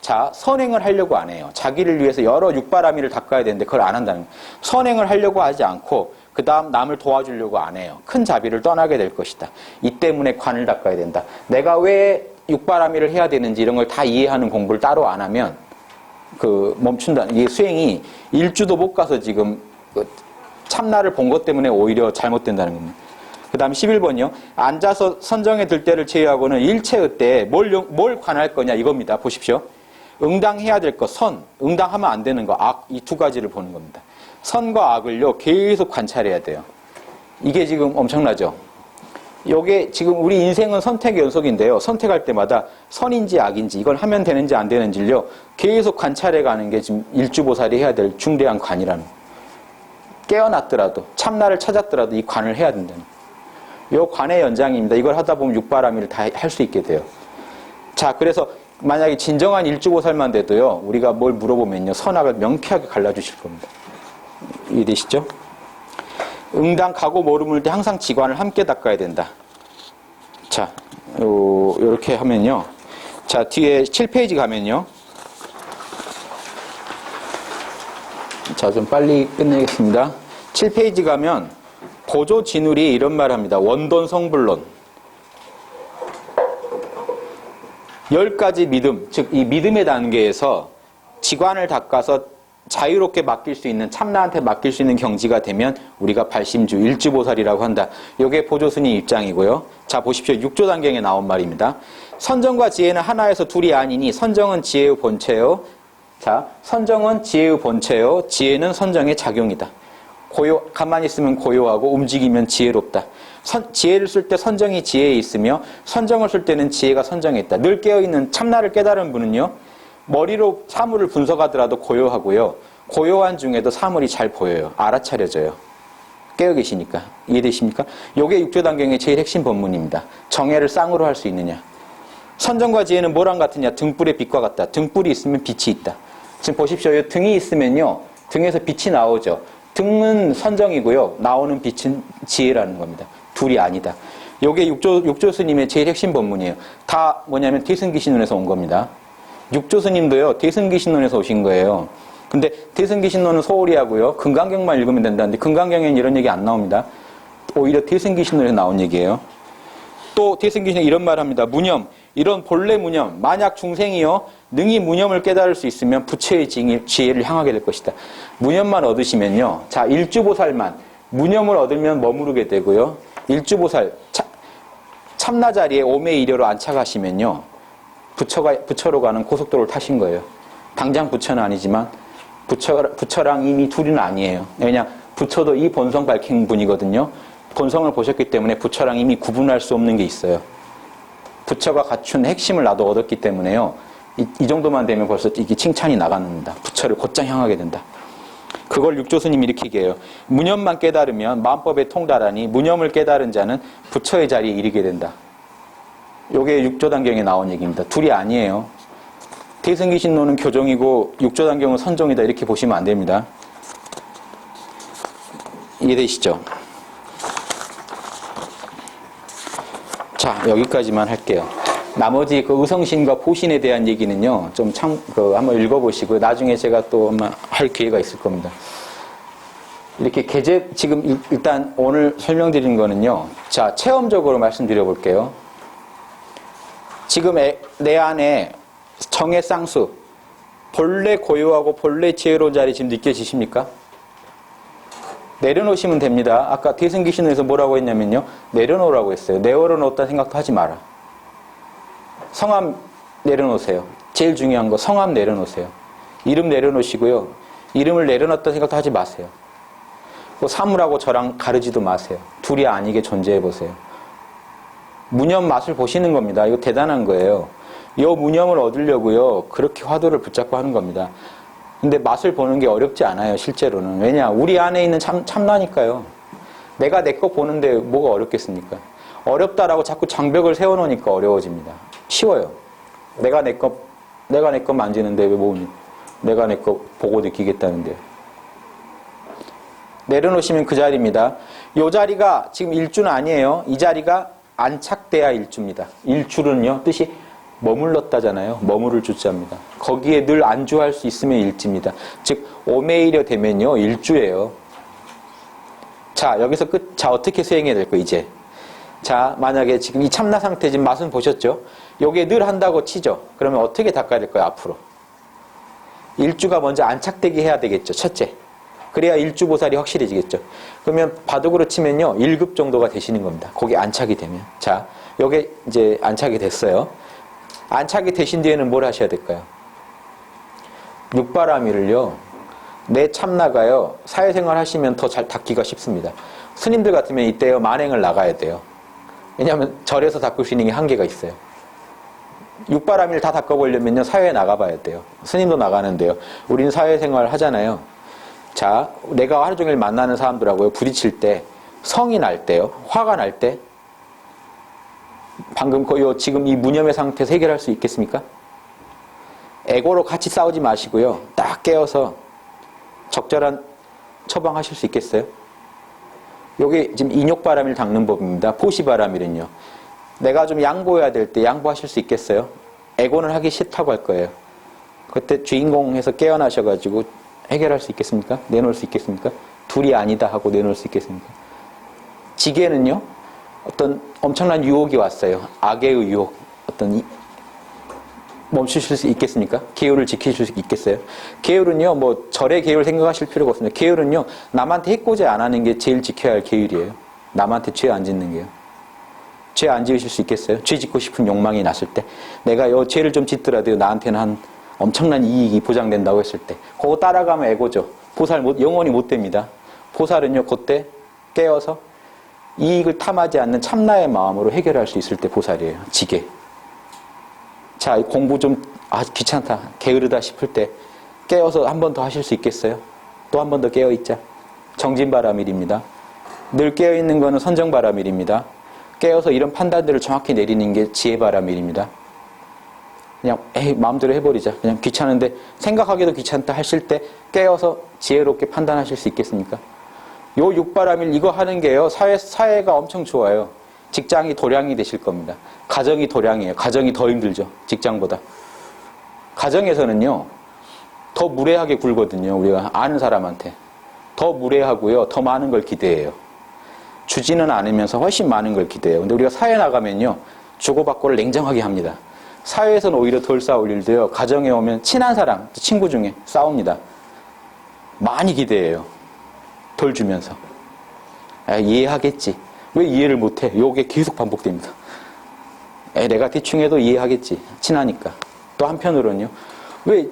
자, 선행을 하려고 안 해요. 자기를 위해서 여러 육바라밀을 닦아야 되는데 그걸 안 한다는 거예요. 선행을 하려고 하지 않고 그 다음 남을 도와주려고 안 해요. 큰 자비를 떠나게 될 것이다. 이 때문에 관을 닦아야 된다. 내가 왜 육바라밀을 해야 되는지 이런 걸 다 이해하는 공부를 따로 안 하면 멈춘다. 이게 수행이 일주도 못 가서 지금 참나를 본 것 때문에 오히려 잘못된다는 겁니다. 그 다음 11번이요. 앉아서 선정에 들 때를 제외하고는 일체의 때에 뭘 관할 거냐 이겁니다. 보십시오. 응당해야 될 것, 선, 응당하면 안 되는 거, 악, 이 두 가지를 보는 겁니다. 선과 악을요, 계속 관찰해야 돼요. 이게 지금 엄청나죠? 요게 지금 우리 인생은 선택의 연속인데요. 선택할 때마다 선인지 악인지, 이걸 하면 되는지 안 되는지를요, 계속 관찰해 가는 게 지금 일주보살이 해야 될 중대한 관이라는 거예요. 깨어났더라도, 참나를 찾았더라도 이 관을 해야 된다는 거예요. 요 관의 연장입니다. 이걸 하다 보면 육바라밀을 다 할 수 있게 돼요. 자, 그래서 만약에 진정한 일주보살만 돼도요, 우리가 뭘 물어보면요, 선악을 명쾌하게 갈라주실 겁니다. 이해되시죠? 응당 가고 모름을 때 항상 지관을 함께 닦아야 된다. 자, 요렇게 하면요. 자, 뒤에 7페이지 가면요. 자, 좀 빨리 끝내겠습니다. 7페이지 가면 보조 진울이 이런 말을 합니다. 원돈성불론. 10가지 믿음, 즉 이 믿음의 단계에서 지관을 닦아서 자유롭게 맡길 수 있는, 참나한테 맡길 수 있는 경지가 되면 우리가 발심주, 일주보살이라고 한다. 이게 보조스님 입장이고요. 자, 보십시오. 6조 단경에 나온 말입니다. 선정과 지혜는 하나에서 둘이 아니니 선정은 지혜의 본체요. 자, 선정은 지혜의 본체요. 지혜는 선정의 작용이다. 가만히 있으면 고요하고 움직이면 지혜롭다. 지혜를 쓸 때 선정이 지혜에 있으며 선정을 쓸 때는 지혜가 선정에 있다. 늘 깨어있는 참나를 깨달은 분은요, 머리로 사물을 분석하더라도 고요하고요. 고요한 중에도 사물이 잘 보여요. 알아차려져요. 깨어 계시니까. 이해되십니까? 요게 육조단경의 제일 핵심 본문입니다. 정해를 쌍으로 할 수 있느냐. 선정과 지혜는 뭐랑 같으냐. 등불의 빛과 같다. 등불이 있으면 빛이 있다. 지금 보십시오. 이 등이 있으면요, 등에서 빛이 나오죠. 등은 선정이고요. 나오는 빛은 지혜라는 겁니다. 둘이 아니다. 요게 육조 스님의 제일 핵심 본문이에요. 다 뭐냐면 대승기신론에서 온 겁니다. 육조 스님도요, 대승기신론에서 오신 거예요. 근데 대승기신론은 소홀히 하고요, 금강경만 읽으면 된다는데 금강경에는 이런 얘기 안 나옵니다. 오히려 대승기신론에서 나온 얘기예요. 또 대승기신론에 이런 말을 합니다. 무념, 이런 본래 무념, 만약 중생이요 능히 무념을 깨달을 수 있으면 부처의 지혜를 향하게 될 것이다. 무념만 얻으시면요, 자, 일주보살만 무념을 얻으면 머무르게 되고요, 일주보살 참나 자리에 오매이려로 안착하시면요, 부처로 가는 고속도로를 타신 거예요. 당장 부처는 아니지만 부처랑 이미 둘은 아니에요. 왜냐, 부처도 이 본성 밝힌 분이거든요. 본성을 보셨기 때문에 부처랑 이미 구분할 수 없는 게 있어요. 부처가 갖춘 핵심을 나도 얻었기 때문에요, 이 정도만 되면 벌써 이게 칭찬이 나갑니다. 부처를 곧장 향하게 된다. 그걸 육조스님이 이렇게 얘기해요. 무념만 깨달으면 마음법에 통달하니 무념을 깨달은 자는 부처의 자리에 이르게 된다. 요게 육조단경에 나온 얘기입니다. 둘이 아니에요. 대승기신론은 교정이고 육조단경은 선정이다. 이렇게 보시면 안 됩니다. 이해되시죠? 자, 여기까지만 할게요. 나머지 그 의성신과 보신에 대한 얘기는요, 좀 한번 읽어보시고요. 나중에 제가 또 아마 할 기회가 있을 겁니다. 이렇게 지금 일단 오늘 설명드린 거는요, 자, 체험적으로 말씀드려 볼게요. 지금 내 안에 정의 쌍수, 본래 고요하고 본래 지혜로운 자리 지금 느껴지십니까? 내려놓으시면 됩니다. 아까 대승기신에서 뭐라고 했냐면요, 내려놓으라고 했어요. 내려놓았다는 생각도 하지 마라. 성함 내려놓으세요. 제일 중요한 거, 성함 내려놓으세요. 이름 내려놓으시고요, 이름을 내려놨다는 생각도 하지 마세요. 사물하고 저랑 가르지도 마세요. 둘이 아니게 존재해보세요. 무념 맛을 보시는 겁니다. 이거 대단한 거예요. 이 무념을 얻으려고요, 그렇게 화두를 붙잡고 하는 겁니다. 근데 맛을 보는 게 어렵지 않아요, 실제로는. 왜냐? 우리 안에 있는 참나니까요. 내가 내 거 보는데 뭐가 어렵겠습니까? 어렵다라고 자꾸 장벽을 세워놓으니까 어려워집니다. 쉬워요. 내가 내 거 만지는데 왜 모으니? 내가 내 거 보고 느끼겠다는데요. 내려놓으시면 그 자리입니다. 이 자리가 지금 일주는 아니에요. 이 자리가 안착돼야 일주입니다. 일주는요, 뜻이 머물렀다잖아요. 머무를 주자입니다. 거기에 늘 안주할 수 있으면 일지입니다. 즉 오메이려 되면요, 일주예요. 자, 여기서 끝. 자, 어떻게 수행해야 될까, 이제? 자, 만약에 지금 이 참나 상태 지금 맛은 보셨죠? 요게 늘 한다고 치죠? 그러면 어떻게 닦아야 될까요, 앞으로? 일주가 먼저 안착되게 해야 되겠죠, 첫째. 그래야 일주보살이 확실해지겠죠. 그러면 바둑으로 치면요, 1급 정도가 되시는 겁니다. 거기 안착이 되면. 자, 요게 이제 안착이 됐어요. 안착이 되신 뒤에는 뭘 하셔야 될까요? 육바라밀을요, 내 참나가요, 사회생활 하시면 더 잘 닦기가 쉽습니다. 스님들 같으면 이때요, 만행을 나가야 돼요. 왜냐하면 절에서 닦을 수 있는 게 한계가 있어요. 육바라밀 다 닦아보려면요, 사회에 나가봐야 돼요. 스님도 나가는데요. 우리는 사회생활 하잖아요. 자, 내가 하루 종일 만나는 사람들하고요, 부딪힐 때, 성이 날 때요, 화가 날 때, 방금 지금 이 무념의 상태에서 해결할 수 있겠습니까? 에고로 같이 싸우지 마시고요, 딱 깨어서 적절한 처방하실 수 있겠어요? 요게 지금 인욕바람일 닦는 법입니다. 포시바람일은요, 내가 좀 양보해야 될 때 양보하실 수 있겠어요? 에고는 하기 싫다고 할 거예요. 그때 주인공해서 깨어나셔가지고 해결할 수 있겠습니까? 내놓을 수 있겠습니까? 둘이 아니다 하고 내놓을 수 있겠습니까? 지게는요, 어떤 엄청난 유혹이 왔어요. 악의 유혹. 멈추실 수 있겠습니까? 계율을 지키실 수 있겠어요? 계율은요, 뭐 절의 계율 생각하실 필요가 없습니다. 계율은요, 남한테 해코지 안 하는 게 제일 지켜야 할 계율이에요. 남한테 죄 안 짓는 게요. 죄 안 지으실 수 있겠어요? 죄 짓고 싶은 욕망이 났을 때, 내가 요 죄를 좀 짓더라도 나한테는 한 엄청난 이익이 보장된다고 했을 때, 그거 따라가면 에고죠. 보살 영원히 못 됩니다. 보살은요, 그때 깨어서 이익을 탐하지 않는 참나의 마음으로 해결할 수 있을 때 보살이에요. 지게. 자, 공부 좀 귀찮다, 게으르다 싶을 때 깨어서 한 번 더 하실 수 있겠어요? 또 한 번 더 깨어있자. 정진바라밀입니다. 늘 깨어있는 거는 선정바라밀입니다. 깨어서 이런 판단들을 정확히 내리는 게 지혜바라밀입니다. 그냥 마음대로 해버리자. 그냥 귀찮은데 생각하기도 귀찮다 하실 때 깨어서 지혜롭게 판단하실 수 있겠습니까? 요 육바라밀 이거 하는 게요, 사회가 엄청 좋아요. 직장이 도량이 되실 겁니다. 가정이 도량이에요. 가정이 더 힘들죠, 직장보다. 가정에서는요, 더 무례하게 굴거든요. 우리가 아는 사람한테 더 무례하고요, 더 많은 걸 기대해요. 주지는 않으면서 훨씬 많은 걸 기대해요. 근데 우리가 사회 나가면요, 주고받고를 냉정하게 합니다. 사회에서는 오히려 덜 싸울 일도요, 가정에 오면 친한 사람, 친구 중에 싸웁니다. 많이 기대해요. 덜 주면서. 이해하겠지. 왜 이해를 못해? 요게 계속 반복됩니다. 내가 대충 해도 이해하겠지. 친하니까. 또 한편으로는요, 왜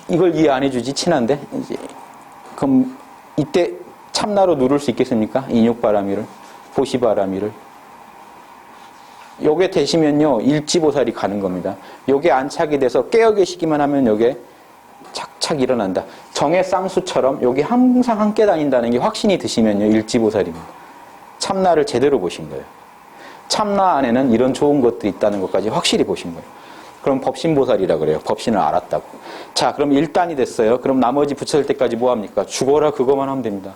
이걸 이해 안 해주지? 친한데? 그럼 이때 참나로 누를 수 있겠습니까? 인욕바라밀을, 보시바라밀을. 요게 되시면요, 일지보살이 가는 겁니다. 요게 안착이 돼서 깨어 계시기만 하면 요게 착착 일어난다. 정의 쌍수처럼 요게 항상 함께 다닌다는 게 확신이 드시면요, 일지보살입니다. 참나를 제대로 보신 거예요. 참나 안에는 이런 좋은 것들이 있다는 것까지 확실히 보신 거예요. 그럼 법신보살이라 그래요. 법신을 알았다고. 자, 그럼 1단이 됐어요. 그럼 나머지 붙여질 때까지 뭐 합니까? 죽어라 그거만 하면 됩니다.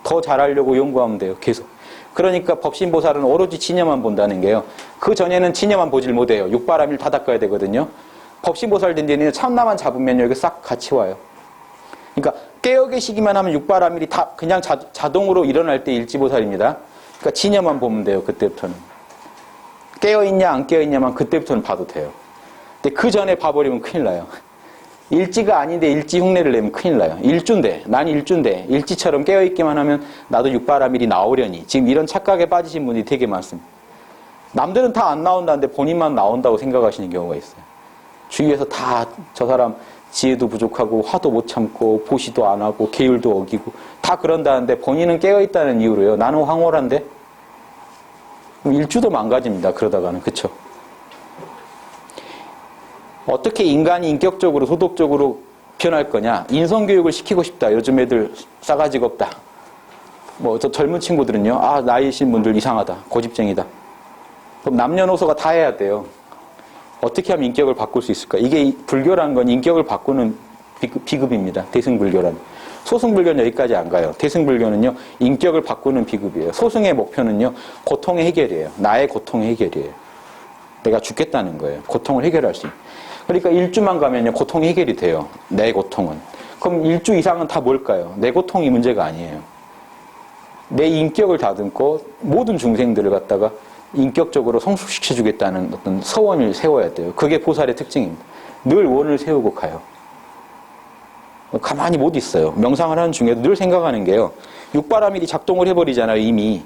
더 잘하려고 연구하면 돼요. 계속. 그러니까 법신보살은 오로지 진여만 본다는 게요, 그 전에는 진여만 보질 못해요. 육바라밀 다 닦아야 되거든요. 법신보살 된 뒤에는 참나만 잡으면 여기 싹 같이 와요. 그러니까 깨어 계시기만 하면 육바라밀이 다 그냥 자동으로 일어날 때 일지보살입니다. 그러니까 진여만 보면 돼요. 그때부터는. 깨어있냐 안 깨어있냐만 그때부터는 봐도 돼요. 근데 그 전에 봐버리면 큰일 나요. 일지가 아닌데 일지 흉내를 내면 큰일 나요. 일주인데, 난 일주인데 일지처럼 깨어있기만 하면 나도 육바라밀이 나오려니. 지금 이런 착각에 빠지신 분이 되게 많습니다. 남들은 다 안 나온다는데 본인만 나온다고 생각하시는 경우가 있어요. 주위에서 다 저 사람 지혜도 부족하고 화도 못 참고 보시도 안 하고 계율도 어기고 다 그런다는데 본인은 깨어있다는 이유로요, 나는 황홀한데? 그럼 일주도 망가집니다. 그러다가는. 그쵸? 어떻게 인간이 인격적으로 소독적으로 변할 거냐? 인성교육을 시키고 싶다. 요즘 애들 싸가지가 없다. 뭐, 저 젊은 친구들은요, 아, 나이신 분들 이상하다. 고집쟁이다. 그럼 남녀노소가 다 해야 돼요. 어떻게 하면 인격을 바꿀 수 있을까? 이게 불교라는 건 인격을 바꾸는 비급입니다. 대승불교라는. 소승불교는 여기까지 안 가요. 대승불교는요, 인격을 바꾸는 비급이에요. 소승의 목표는요, 고통의 해결이에요. 나의 고통의 해결이에요. 내가 죽겠다는 거예요. 고통을 해결할 수 있는. 그러니까 일주만 가면요, 고통이 해결이 돼요. 내 고통은. 그럼 일주 이상은 다 뭘까요? 내 고통이 문제가 아니에요. 내 인격을 다듬고 모든 중생들을 갖다가 인격적으로 성숙시켜주겠다는 어떤 서원을 세워야 돼요. 그게 보살의 특징입니다. 늘 원을 세우고 가요. 가만히 못 있어요. 명상을 하는 중에도 늘 생각하는 게요. 육바라밀이 작동을 해버리잖아요, 이미.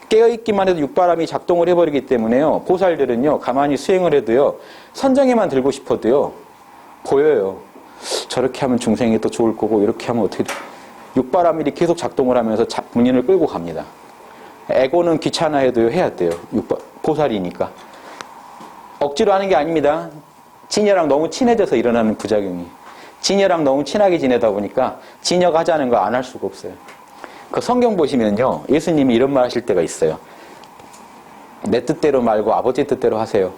깨어있기만 해도 육바라밀이 작동을 해버리기 때문에요. 보살들은요, 가만히 수행을 해도요, 선정에만 들고 싶어도요, 보여요. 저렇게 하면 중생이 또 좋을 거고, 이렇게 하면 어떻게 돼. 육바라밀이 계속 작동을 하면서 본인을 끌고 갑니다. 에고는 귀찮아해도 해야 돼요. 보살이니까. 억지로 하는 게 아닙니다. 진여랑 너무 친해져서 일어나는 부작용이. 진여랑 너무 친하게 지내다 보니까 진여가 하자는 거 안 할 수가 없어요. 그 성경 보시면요, 예수님이 이런 말 하실 때가 있어요. 내 뜻대로 말고 아버지 뜻대로 하세요.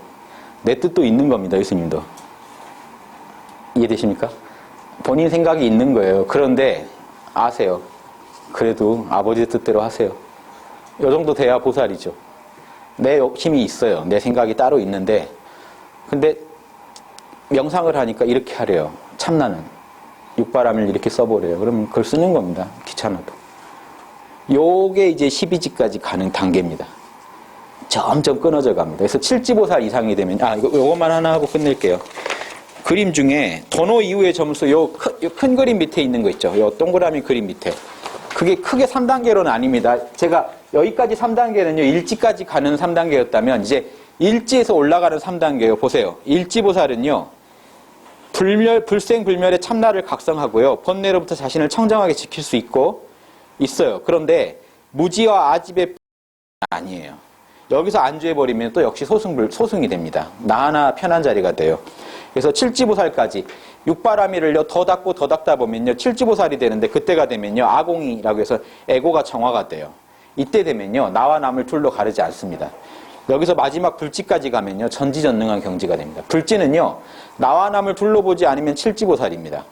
내 뜻도 있는 겁니다, 예수님도. 이해되십니까? 본인 생각이 있는 거예요. 그런데 아세요. 그래도 아버지 뜻대로 하세요. 이 정도 돼야 보살이죠. 내 욕심이 있어요. 내 생각이 따로 있는데, 근데 명상을 하니까 이렇게 하래요. 참나는. 육바람을 이렇게 써버려요. 그러면 그걸 쓰는 겁니다. 귀찮아도. 요게 이제 12지까지 가는 단계입니다. 점점 끊어져 갑니다. 그래서 7지보살 이상이 되면, 요것만 하나 하고 끝낼게요. 그림 중에 도노 이후의 점수, 요 큰 그림 밑에 있는 거 있죠. 요 동그라미 그림 밑에. 그게 크게 3단계로는 아닙니다. 제가 여기까지 3단계는요, 일지까지 가는 3단계였다면, 이제 일지에서 올라가는 3단계요. 보세요. 일지보살은요, 불생불멸의 참나를 각성하고요, 번뇌로부터 자신을 청정하게 지킬 수 있어요. 그런데 무지와 아집의 아니에요. 여기서 안주해버리면 또 역시 소승이 됩니다. 나 하나 편한 자리가 돼요. 그래서 7지보살까지 육바라밀을요, 더 닦다 보면요, 7지보살이 되는데, 그때가 되면요, 아공이라고 해서 에고가 정화가 돼요. 이때 되면요, 나와 남을 둘로 가르지 않습니다. 여기서 마지막 불지까지 가면요, 전지전능한 경지가 됩니다. 불지는요, 나와 남을 둘로 보지 않으면 7지보살입니다.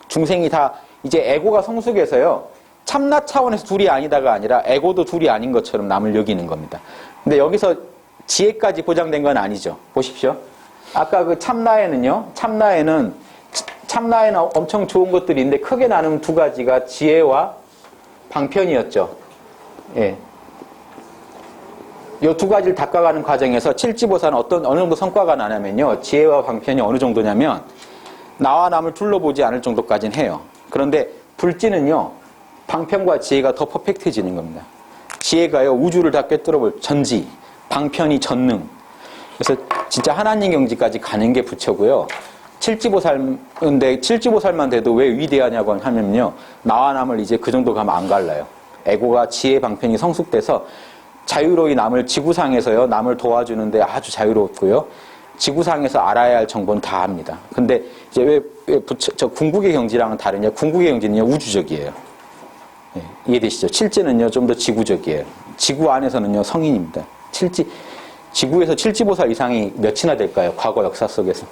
중생이 다 이제 에고가 성숙해서요, 참나 차원에서 둘이 아니다가 아니라 에고도 둘이 아닌 것처럼 남을 여기는 겁니다. 근데 여기서 지혜까지 보장된 건 아니죠. 보십시오. 아까 그 참나에는 엄청 좋은 것들이 있는데, 크게 나누면 두 가지가 지혜와 방편이었죠. 예. 이 두 가지를 닦아가는 과정에서 7지보살은 어느 정도 성과가 나냐면요, 지혜와 방편이 어느 정도냐면, 나와 남을 둘러보지 않을 정도까지는 해요. 그런데 불지는요, 방편과 지혜가 더 퍼펙트해지는 겁니다. 지혜가요, 우주를 다 꿰뚫어볼 전지, 방편이 전능. 그래서 진짜 하나님 경지까지 가는 게 부처고요. 7지보살인데 7지보살만 돼도 왜 위대하냐고 하면요, 나와 남을 이제 그 정도 가면 안 갈라요. 에고가 지혜 방편이 성숙돼서 자유로이 남을, 지구상에서요, 남을 도와주는데 아주 자유롭고요, 지구상에서 알아야 할 정보는 다 합니다. 근데 이제 왜 궁극의 경지랑은 다르냐? 궁극의 경지는요, 우주적이에요. 예, 이해되시죠? 7지는요, 좀 더 지구적이에요. 지구 안에서는요, 성인입니다. 지구에서 7지보살 이상이 몇이나 될까요? 과거 역사 속에서.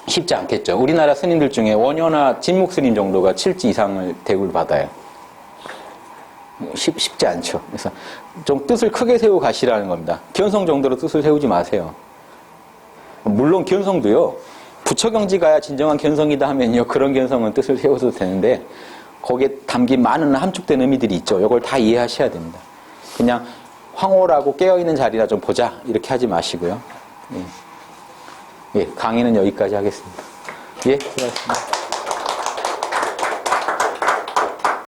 쉽지 않겠죠. 우리나라 스님들 중에 원효나 진묵 스님 정도가 7지 이상을 대우를 받아요. 쉽지 않죠. 그래서 좀 뜻을 크게 세우고 가시라는 겁니다. 견성 정도로 뜻을 세우지 마세요. 물론 견성도요, 부처경지 가야 진정한 견성이다 하면요, 그런 견성은 뜻을 세워도 되는데, 거기에 담긴 많은 함축된 의미들이 있죠. 이걸 다 이해하셔야 됩니다. 그냥 황홀하고 깨어있는 자리나 좀 보자, 이렇게 하지 마시고요. 예, 강의는 여기까지 하겠습니다. 예, 수고하셨습니다.